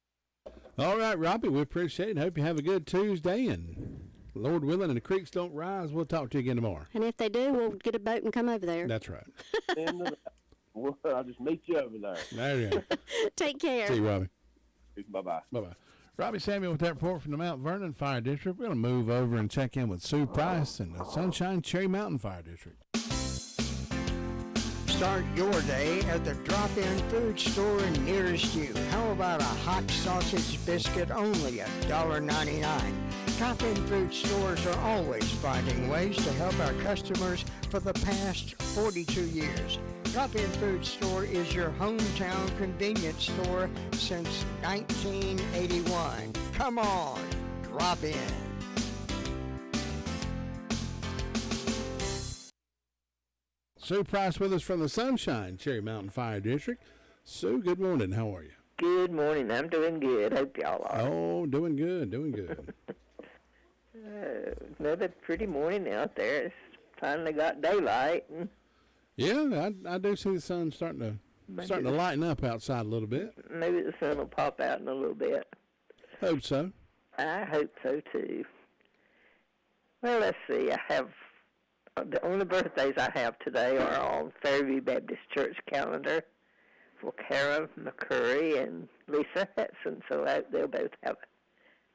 All right, Robbie, we appreciate it. Hope you have a good Tuesday, and Lord willing, and the creeks don't rise, we'll talk to you again tomorrow. And if they do, we'll get a boat and come over there. That's right. Well, I'll just meet you over there. There you go. Take care. See you, Robbie. Bye-bye. Bye-bye. Robbie Samuel with that report from the Mount Vernon Fire District. We're going to move over and check in with Sue Price in the Sunshine Cherry Mountain Fire District. Start your day at the drop-in food store nearest you. How about a hot sausage biscuit only at $1.99? Drop-in food stores are always finding ways to help our customers for the past 42 years. Drop-in food store is your hometown convenience store since 1981. Come on, drop in. Sue Price with us from the Sunshine Cherry Mountain Fire District. Sue, good morning. How are you? Good morning. I'm doing good. Hope y'all are. Oh, doing good, doing good. Another pretty morning out there. It's finally got daylight. And yeah, I do see the sun starting to lighten up outside a little bit. Maybe the sun will pop out in a little bit. Hope so. I hope so, too. Well, let's see. I have the only birthdays I have today are on Fairview Baptist Church calendar for Kara McCurry and Lisa Hudson, so they'll both have a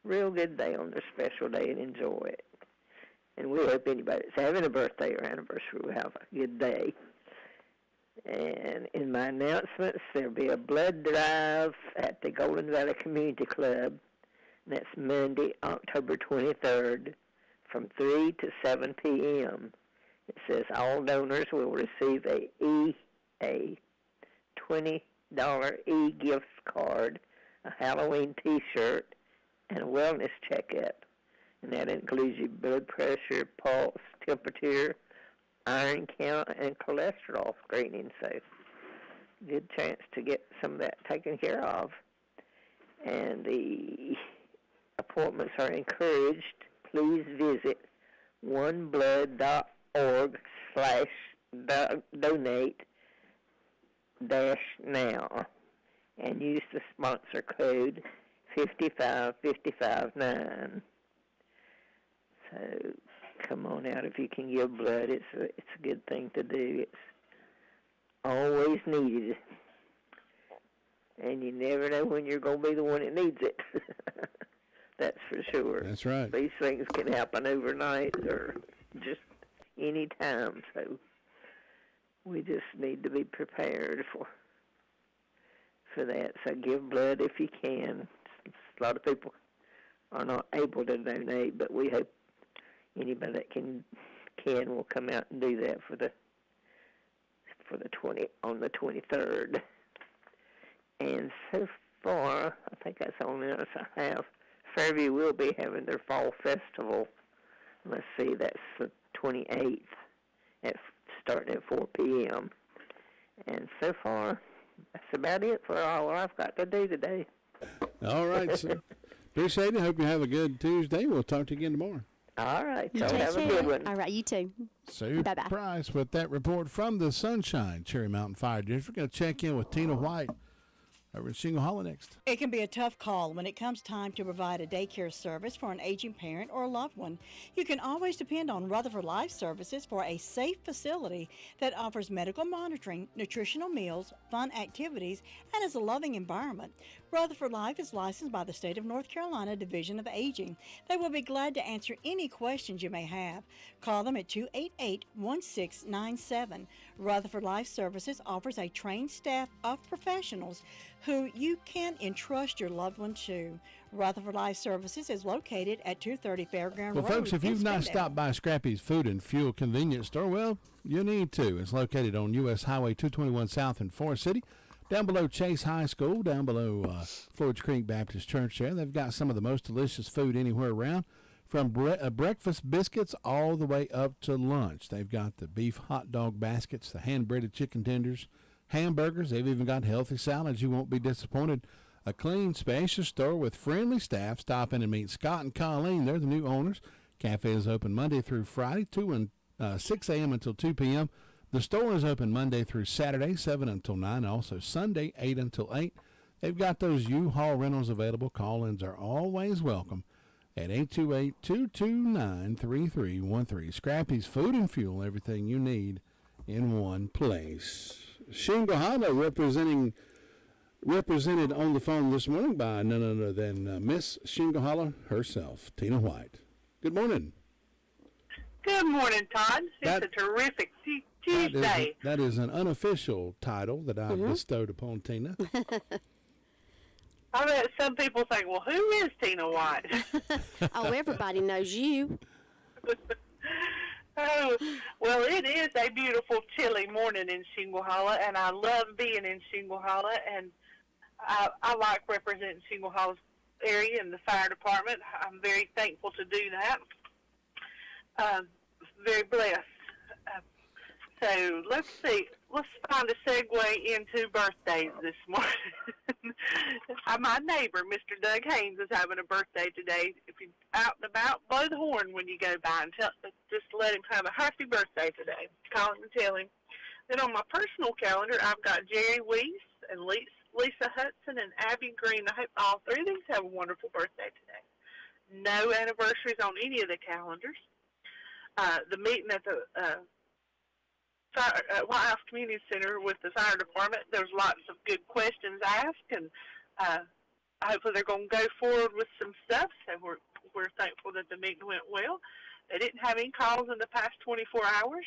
real good day on their special day and enjoy it. And we hope anybody that's having a birthday or anniversary will have a good day. And in my announcements, there'll be a blood drive at the Golden Valley Community Club. And that's Monday, October 23rd, from 3 to 7 p.m. It says all donors will receive a $20 e-gift card, a Halloween T-shirt, and a wellness checkup. And that includes your blood pressure, pulse, temperature, iron count, and cholesterol screening. So good chance to get some of that taken care of. And the appointments are encouraged. Please visit oneblood.org/donate-now and use the sponsor code 55559. So come on out if you can give blood. It's a good thing to do. It's always needed. And you never know when you're going to be the one that needs it. That's for sure. That's right. These things can happen overnight or just any time. So we just need to be prepared for that. So give blood if you can. A lot of people are not able to donate, but we hope anybody that can will come out and do that for the 23rd. And so far, I think that's all else I have. Fairview will be having their fall festival. Let's see, that's the 28th, starting at 4 p.m. And so far, that's about it for all I've got to do today. All right, sir. Appreciate it. Hope you have a good Tuesday. We'll talk to you again tomorrow. All right. You Y'all have a good one. All right, you too. Sue Bye-bye. Price with that report from the Sunshine Cherry Mountain Fire District. Going to check in with Tina White over in Shingle Hollow next. It can be a tough call when it comes time to provide a daycare service for an aging parent or a loved one. You can always depend on Rutherford Life Services for a safe facility that offers medical monitoring, nutritional meals, fun activities, and is a loving environment. Rutherford Life is licensed by the State of North Carolina Division of Aging. They will be glad to answer any questions you may have. Call them at 288-1697. Rutherford Life Services offers a trained staff of professionals who you can entrust your loved one to. Rutherford Life Services is located at 230 Fairground Road. Well, folks, if in you've not Spindale. stopped by Scrappy's Food and Fuel Convenience Store, well, you need to. It's located on U.S. Highway 221 South in Forest City, down below Chase High School, down below Floyd Creek Baptist Church there. They've got some of the most delicious food anywhere around, from breakfast biscuits all the way up to lunch. They've got the beef hot dog baskets, the hand-breaded chicken tenders, hamburgers. They've even got healthy salads. You won't be disappointed. A clean, spacious store with friendly staff. Stop in and meet Scott and Colleen. They're the new owners. Cafe is open Monday through Friday, 6 a.m. until 2 p.m. The store is open Monday through Saturday, 7 until 9. Also Sunday, 8 until 8. They've got those U-Haul rentals available. Call-ins are always welcome at 828-229-3313. Scrappy's Food and Fuel, everything you need in one place. Shingle Hollow represented on the phone this morning by none other than Miss Shingle Hollow herself, Tina White. Good morning. Good morning, Todd. It's a terrific Tuesday. That is an unofficial title that I've bestowed upon Tina. I bet some people think, well, who is Tina White? Oh, everybody knows you. Oh, well, it is a beautiful, chilly morning in Shingle Hollow, and I love being in Shingle Hollow, and I like representing Shingle Hollow's area and the fire department. I'm very thankful to do that. Very blessed. So let's see. Let's find a segue into birthdays this morning. My neighbor, Mr. Doug Haynes, is having a birthday today. If you're out and about, blow the horn when you go by and just let him have a happy birthday today. Call him and tell him. Then on my personal calendar, I've got Jerry Weiss and Lisa Hudson and Abby Green. I hope all three of these have a wonderful birthday today. No anniversaries on any of the calendars. The meeting at the White House Community Center with the fire department, there's lots of good questions asked, and hopefully they're going to go forward with some stuff, so we're thankful that the meeting went well. They didn't have any calls in the past 24 hours.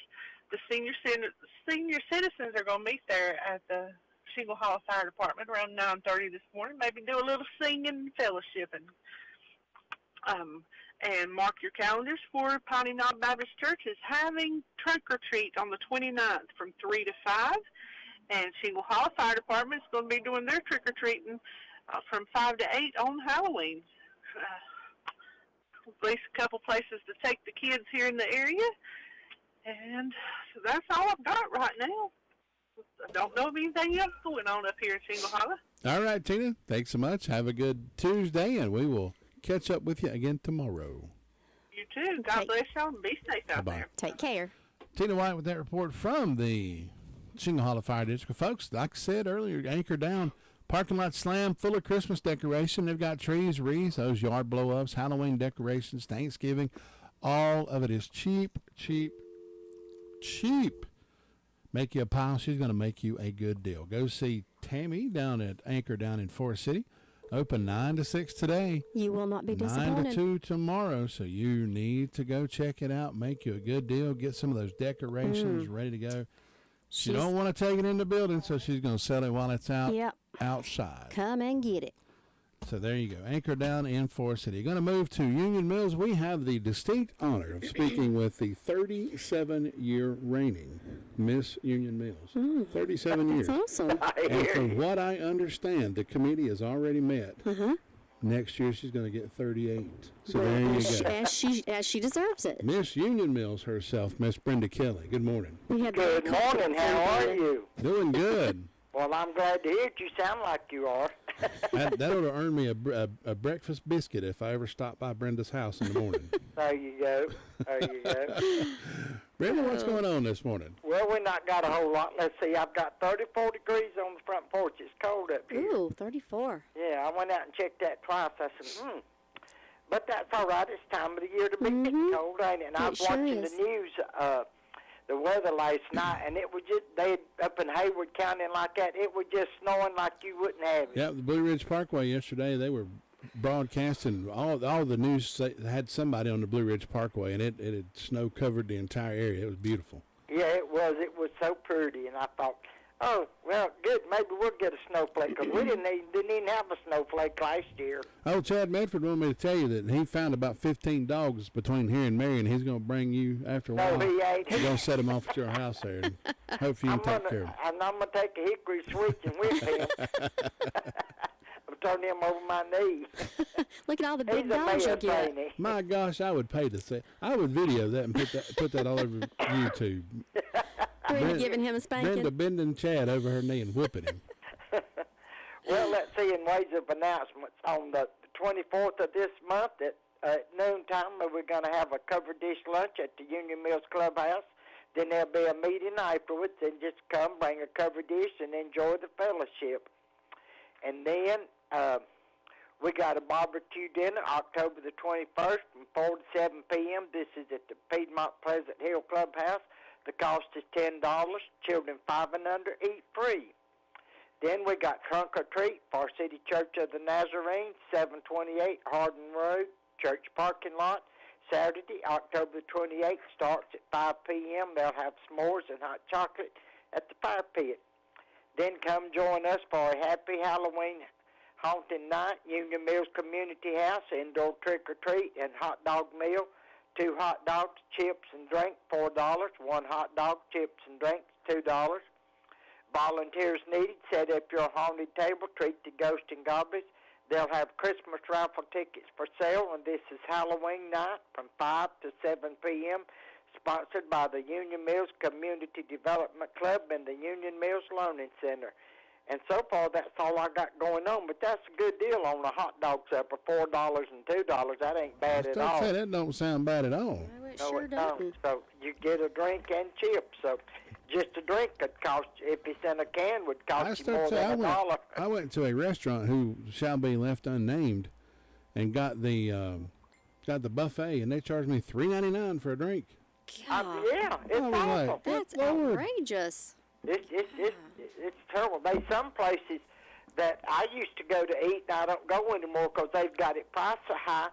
The senior citizens are going to meet there at the Shingle Hollow Fire Department around 9:30 this morning, maybe do a little singing and fellowshipping. And mark your calendars for Piney Knob Baptist Church is having trunk or treat on the 29th from 3 to 5. And Shingle Hollow Fire Department is going to be doing their trick or treating from 5 to 8 on Halloween. At least a couple places to take the kids here in the area. And so that's all I've got right now. I don't know of anything else going on up here in Shingle Hollow. All right, Tina. Thanks so much. Have a good Tuesday, and we will catch up with you again tomorrow. You too. God bless y'all and be safe out there. Take care. Tina White with that report from the Shingle Hollow Fire District. Folks, like I said earlier, anchor down. Parking lot slammed full of Christmas decoration. They've got trees, wreaths, those yard blow-ups, Halloween decorations, Thanksgiving. All of it is cheap, cheap, cheap. Make you a pile. She's going to make you a good deal. Go see Tammy down at Anchor down in Forest City. Open 9 to 6 today. You will not be disappointed. 9 to 2 tomorrow. So you need to go check it out. Make you a good deal. Get some of those decorations ready to go. She don't want to take it in the building, so she's going to sell it while it's out outside. Come and get it. So there you go. Anchor down in Forest City. Going to move to Union Mills. We have the distinct honor of speaking with the 37-year reigning Miss Union Mills. 37 years. That's awesome. And from what I understand, the committee has already met. Next year she's going to get 38. So there you go. As she deserves it. Miss Union Mills herself, Miss Brenda Kelly. Good morning. Good morning. How are you? Doing good. Well, I'm glad to hear it. You sound like you are. That ought to earn me a breakfast biscuit if I ever stop by Brenda's house in the morning. There you go. There you go. Brenda, what's going on this morning? Well, we not got a whole lot. Let's see, I've got 34 degrees on the front porch. It's cold up here. Ooh, 34. Yeah, I went out and checked that twice. I said, But that's all right. It's time of the year to be getting cold, ain't it? And I was watching the news, the weather last night, and it was just, they up in Hayward County and like that, it was just snowing like you wouldn't have it. Yeah, the Blue Ridge Parkway yesterday, they were broadcasting, all the news had somebody on the Blue Ridge Parkway, and it had snow covered the entire area. It was beautiful. Yeah, it was. It was so pretty, and I thought, oh, well, good. Maybe we'll get a snowflake, because we didn't even have a snowflake last year. Oh, Chad Medford wanted me to tell you that he found about 15 dogs between here and Marion. He's going to bring you after a while. No, he ain't. He's going to set them off at your house there. And hope you can take care of them. And I'm going to take a hickory switch and whip him. I'm turning him over my knee. Look at all the big He's a dogs you'll mess, get. ain't he? My gosh, I would pay to see. I would video that and put that all over YouTube. Brenda giving him a spanking. Brenda bending Chad over her knee and whipping him. Well, let's see, in ways of announcements, on the 24th of this month at noontime, we're going to have a covered dish lunch at the Union Mills Clubhouse. Then there'll be a meeting afterwards, and just come, bring a covered dish, and enjoy the fellowship. And then we got a barbecue dinner October the 21st from 4 to 7 p.m. This is at the Piedmont Pleasant Hill Clubhouse. The cost is $10. Children 5 and under eat free. Then we got Trunk or Treat for City Church of the Nazarene, 728 Hardin Road, church parking lot. Saturday, October the 28th, starts at 5 p.m. They'll have s'mores and hot chocolate at the fire pit. Then come join us for a happy Halloween haunting night, Union Mills Community House, indoor trick-or-treat and hot dog meal. 2 hot dogs, chips, and drink, $4. 1 hot dog, chips, and drinks, $2. Volunteers needed. Set up your haunted table. Treat the ghost and goblins. They'll have Christmas raffle tickets for sale, and this is Halloween night from 5 to 7 p.m., sponsored by the Union Mills Community Development Club and the Union Mills Learning Center. And so far, that's all I got going on. But that's a good deal on a hot dog supper, $4 and $2. That ain't bad at all. That don't sound bad at all. No, it No, sure it don't. doesn't. So you get a drink and chips. So just a drink could cost, if it's in a can, would cost you more than $1. I went to a restaurant who shall be left unnamed, and got the buffet, and they charged me $3.99 for a drink. Yeah, it's awful. That's outrageous. It's terrible. There's some places that I used to go to eat, and I don't go anymore because they've got it priced so high.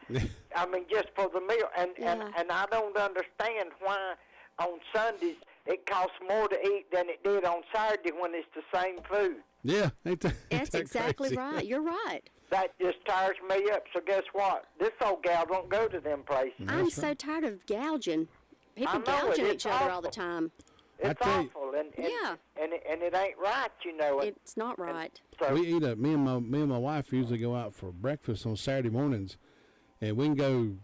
I mean, just for the meal. And I don't understand why on Sundays it costs more to eat than it did on Saturday when it's the same food. Yeah, That's exactly crazy? right. You're right. That just tires me up. So guess what? This old gal don't go to them places. I'm so tired of gouging. People gouging each other all the time. It's awful, and it ain't right, you know. It's not right. So We eat me and my wife usually go out for breakfast on Saturday mornings, and we can go.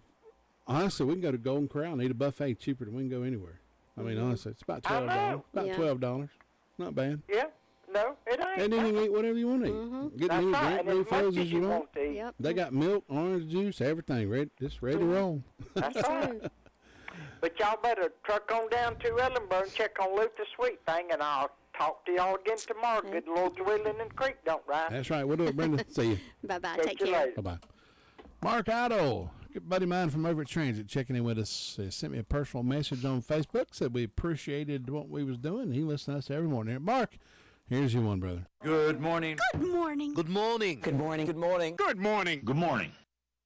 Honestly, we can go to Golden Corral and eat a buffet cheaper than we can go anywhere. I mean, honestly, it's about $12. About $12. Not bad. Yeah. No, it ain't. And then you can eat whatever you want to eat. Get That's any right, drink and as refills much as you want. to eat. Yep. They got milk, orange juice, everything ready, just ready to roll. That's right. But y'all better truck on down to Ellenboro and check on Luther Sweet Thing, and I'll talk to y'all again tomorrow. Good Lord's willing and creek don't rise. That's right. We'll do it, Brenda. See you. Bye-bye. Catch Take you care. later. Bye-bye. Mark Idle, good buddy of mine from over at Transit, checking in with us. Sent me a personal message on Facebook, said we appreciated what we was doing. He listens to us every morning. Mark, here's your one, brother. Good morning. Good morning. Good morning. Good morning. Good morning. Good morning. Good morning.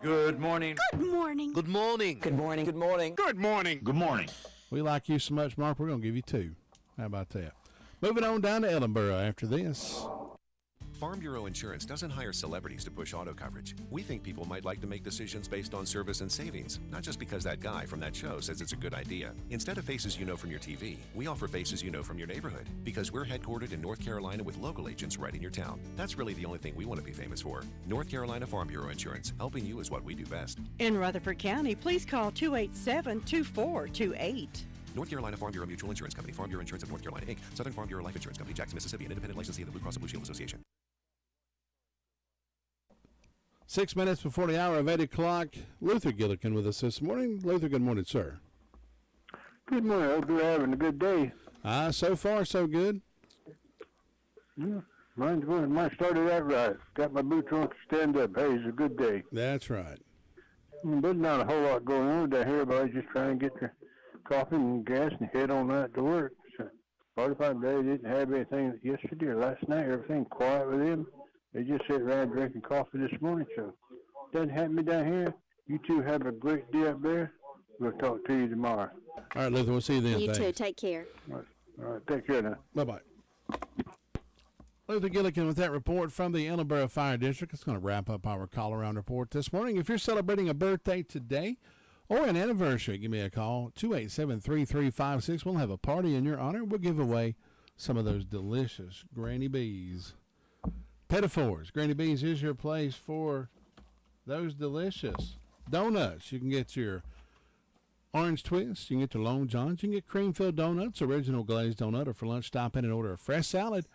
Good morning. Good morning. Good morning. Good morning. Good morning. Good morning. Good morning. We like you so much, Mark, we're going to give you 2. How about that? Moving on down to Ellenboro after this. Farm Bureau Insurance doesn't hire celebrities to push auto coverage. We think people might like to make decisions based on service and savings, not just because that guy from that show says it's a good idea. Instead of faces you know from your TV, we offer faces you know from your neighborhood, because we're headquartered in North Carolina with local agents right in your town. That's really the only thing we want to be famous for. North Carolina Farm Bureau Insurance. Helping you is what we do best. In Rutherford County, please call 287-2428. North Carolina Farm Bureau Mutual Insurance Company, Farm Bureau Insurance of North Carolina, Inc., Southern Farm Bureau Life Insurance Company, Jackson, Mississippi, an independent licensee of the Blue Cross and Blue Shield Association. 6 minutes before the hour of 8 o'clock, Luther Gillikin with us this morning. Luther, good morning, sir. Good morning. I hope you're having a good day. So far, so good. Yeah, mine started out right. Got my boots on to stand up. Hey, it's a good day. That's right. There's not a whole lot going on down here. Everybody's just trying to get their coffee and gas and head on out to work. So, 45 days didn't have anything yesterday or last night. Everything quiet with them. They just sat around drinking coffee this morning. So, doesn't happen to me down here. You two have a great day up there. We'll talk to you tomorrow. All right, Luther, we'll see you then. You Thanks. too. Take care. All right, take care now. Bye-bye. Luther Gillikin with that report from the Ellenboro Fire District. It's going to wrap up our call-around report this morning. If you're celebrating a birthday today or an anniversary, give me a call, 287-3356. We'll have a party in your honor. We'll give away some of those delicious Granny B's Pettifours. Granny B's is your place for those delicious donuts. You can get your orange twist, you can get your Long Johns, you can get cream-filled donuts, original glazed donut, or for lunch, stop in and order a fresh salad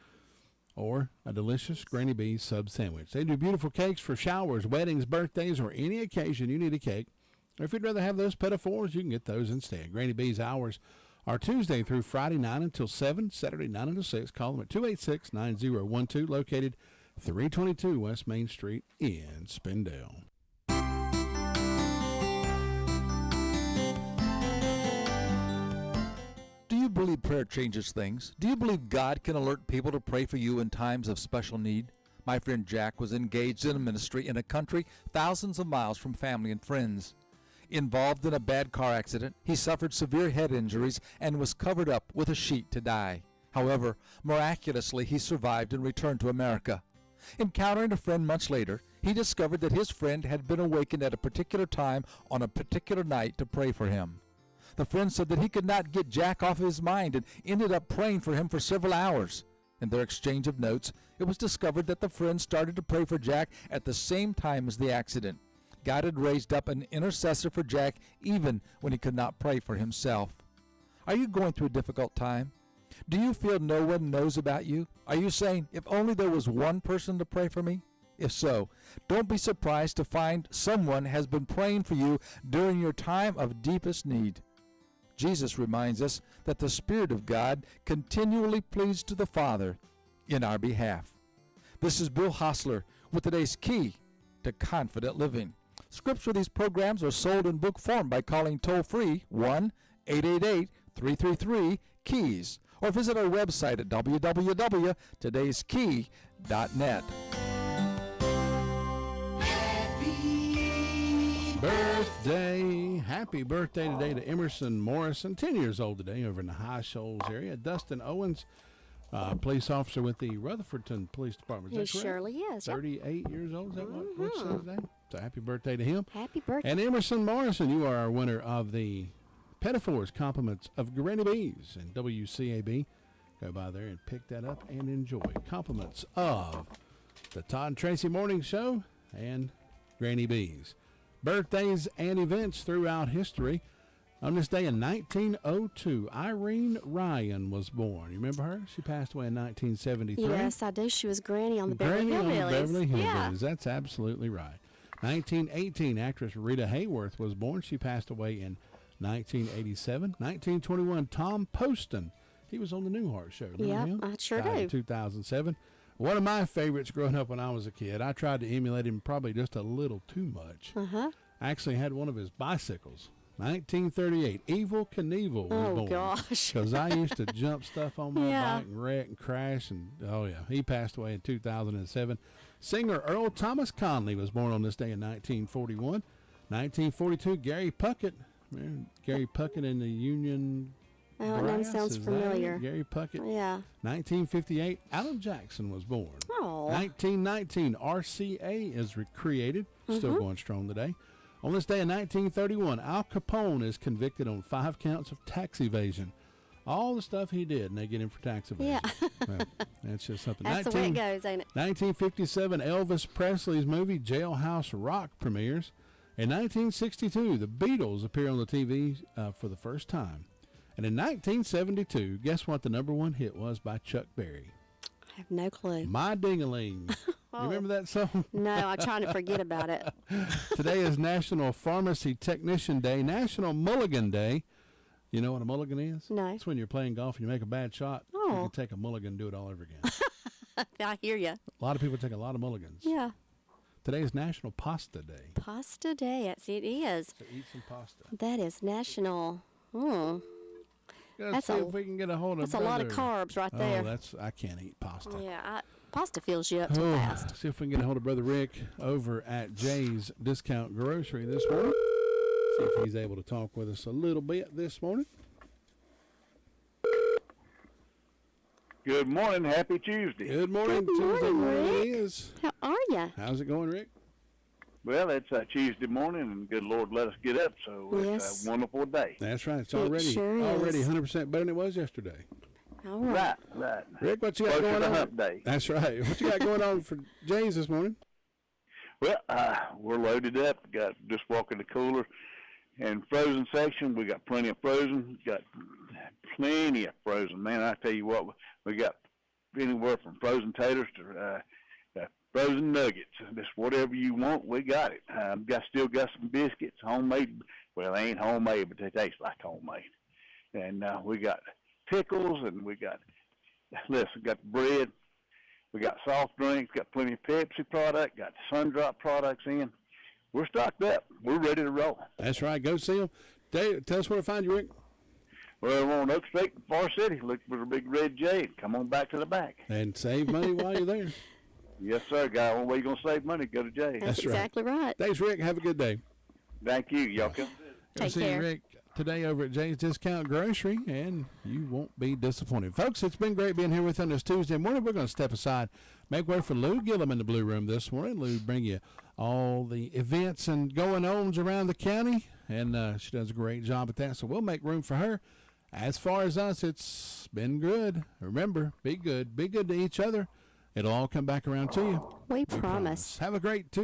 or a delicious Granny B's sub sandwich. They do beautiful cakes for showers, weddings, birthdays, or any occasion you need a cake. Or if you'd rather have those Pettifours, you can get those instead. Granny B's hours are Tuesday through Friday, 9 until 7, Saturday, 9 until 6. Call them at 286-9012, located 322 West Main Street in Spindale. Do you believe prayer changes things? Do you believe God can alert people to pray for you in times of special need? My friend Jack was engaged in a ministry in a country thousands of miles from family and friends. Involved in a bad car accident, he suffered severe head injuries and was covered up with a sheet to die. However, miraculously, he survived and returned to America. Encountering a friend months later, he discovered that his friend had been awakened at a particular time on a particular night to pray for him. The friend said that he could not get Jack off his mind and ended up praying for him for several hours. In their exchange of notes, it was discovered that the friend started to pray for Jack at the same time as the accident. God had raised up an intercessor for Jack even when he could not pray for himself. Are you going through a difficult time? Do you feel no one knows about you? Are you saying, if only there was one person to pray for me? If so, don't be surprised to find someone has been praying for you during your time of deepest need. Jesus reminds us that the Spirit of God continually pleads to the Father in our behalf. This is Bill Hostler with today's Key to Confident Living. Scripts for these programs are sold in book form by calling toll-free 1-888-333-KEYS or visit our website at www.todayskey.net. Happy birthday today to Emerson Morrison, 10 years old today, over in the High Shoals area. Dustin Owens, police officer with the Rutherfordton Police Department. Is that correct? Surely is. 38 years old, is that what's today? So happy birthday to him. Happy birthday. And Emerson Morrison, you are our winner of the Pettifours Compliments of Granny B's and WCAB. Go by there and pick that up and enjoy. Compliments of the Todd and Tracy Morning Show and Granny B's. Birthdays and events throughout history. On this day in 1902, Irene Ryan was born. You remember her? She passed away in 1973. Yes, I do. She was Granny on the Beverly Granny Hillbillies. on the Beverly Hillbillies. Yeah. That's absolutely right. 1918, actress Rita Hayworth was born. She passed away in 1987. 1921, Tom Poston. He was on the Newhart Show. Remember him? I sure Died do. in 2007. One of my favorites growing up when I was a kid. I tried to emulate him probably just a little too much. Uh-huh. I actually had one of his bicycles. 1938, Evel Knievel was born. Oh, gosh. Because I used to jump stuff on my Yeah. bike and wreck and crash. And, oh, yeah, he passed away in 2007. Singer Earl Thomas Conley was born on this day in 1941. 1942, Gary Puckett. Remember Gary Puckett in the Union Oh, that name Brass? sounds Is that familiar. it? Gary Puckett. Yeah. 1958, Alan Jackson was born. Oh. 1919, RCA is created, still Mhm. going strong today. On this day in 1931, Al Capone is convicted on 5 counts of tax evasion. All the stuff he did, and they get him for tax evasion. Yeah. Well, that's just something. That's the way it goes, ain't it? 1957, Elvis Presley's movie Jailhouse Rock premieres. In 1962, the Beatles appear on the TV for the first time. And in 1972, guess what the #1 hit was by Chuck Berry? I have no clue. My Ding-a-Ling. Oh. You remember that song? No, I'm trying to forget about it. Today is National Pharmacy Technician Day, National Mulligan Day, You know what a mulligan is? No. It's when you're playing golf and you make a bad shot. Oh. You can take a mulligan and do it all over again. I hear you. A lot of people take a lot of mulligans. Yeah. Today is National Pasta Day. Pasta Day. It is. So eat some pasta. That is national. Let's That's see if we can get a hold of That's a lot of carbs right there. I can't eat pasta. Yeah, pasta fills you up so fast. See if we can get a hold of Brother Rick over at Jay's Discount Grocery this morning. See if he's able to talk with us a little bit this morning. Good morning. Happy Tuesday. Good morning. Good morning, Tuesday morning Rick. it is. How are you? How's it going, Rick? Well, it's Tuesday morning, and good Lord let us get up, so it's a wonderful day. That's right. It's already sure already is. 100% better than it was yesterday. All right. Right. Rick, what you got Closer going to on? hump day. That's right. What you got going on for Jay's this morning? Well, we're loaded up. Got just walking the cooler and frozen section. We got plenty of frozen. Got plenty of frozen. Man, I tell you what, we got anywhere from frozen taters to frozen nuggets. Just whatever you want, we got it. Still got some biscuits, homemade. Well, they ain't homemade, but they taste like homemade. And we got pickles, and we got got bread. We got soft drinks, got plenty of Pepsi product, got Sundrop products in. We're stocked up. We're ready to roll. That's right. Go see them. Dave, tell us where to find you, Rick. Well, we're on Oak Street in Far City. Look for the big red J. Come on back to the back. And save money while you're there. Yes, sir, guy. Only way you're going to save money, go to J. That's exactly right. Thanks, Rick. Have a good day. Thank you. Y'all come. Take see care. Rick today over at Jay's Discount Grocery, and you won't be disappointed. Folks, it's been great being here with you on this Tuesday morning. We're going to step aside, make way for Lou Gillum in the Blue Room this morning. Lou bring you all the events and going-ons around the county, and she does a great job at that, so we'll make room for her. As far as us, it's been good. Remember, be good to each other. It'll all come back around to you. We promise. Have a great Tuesday.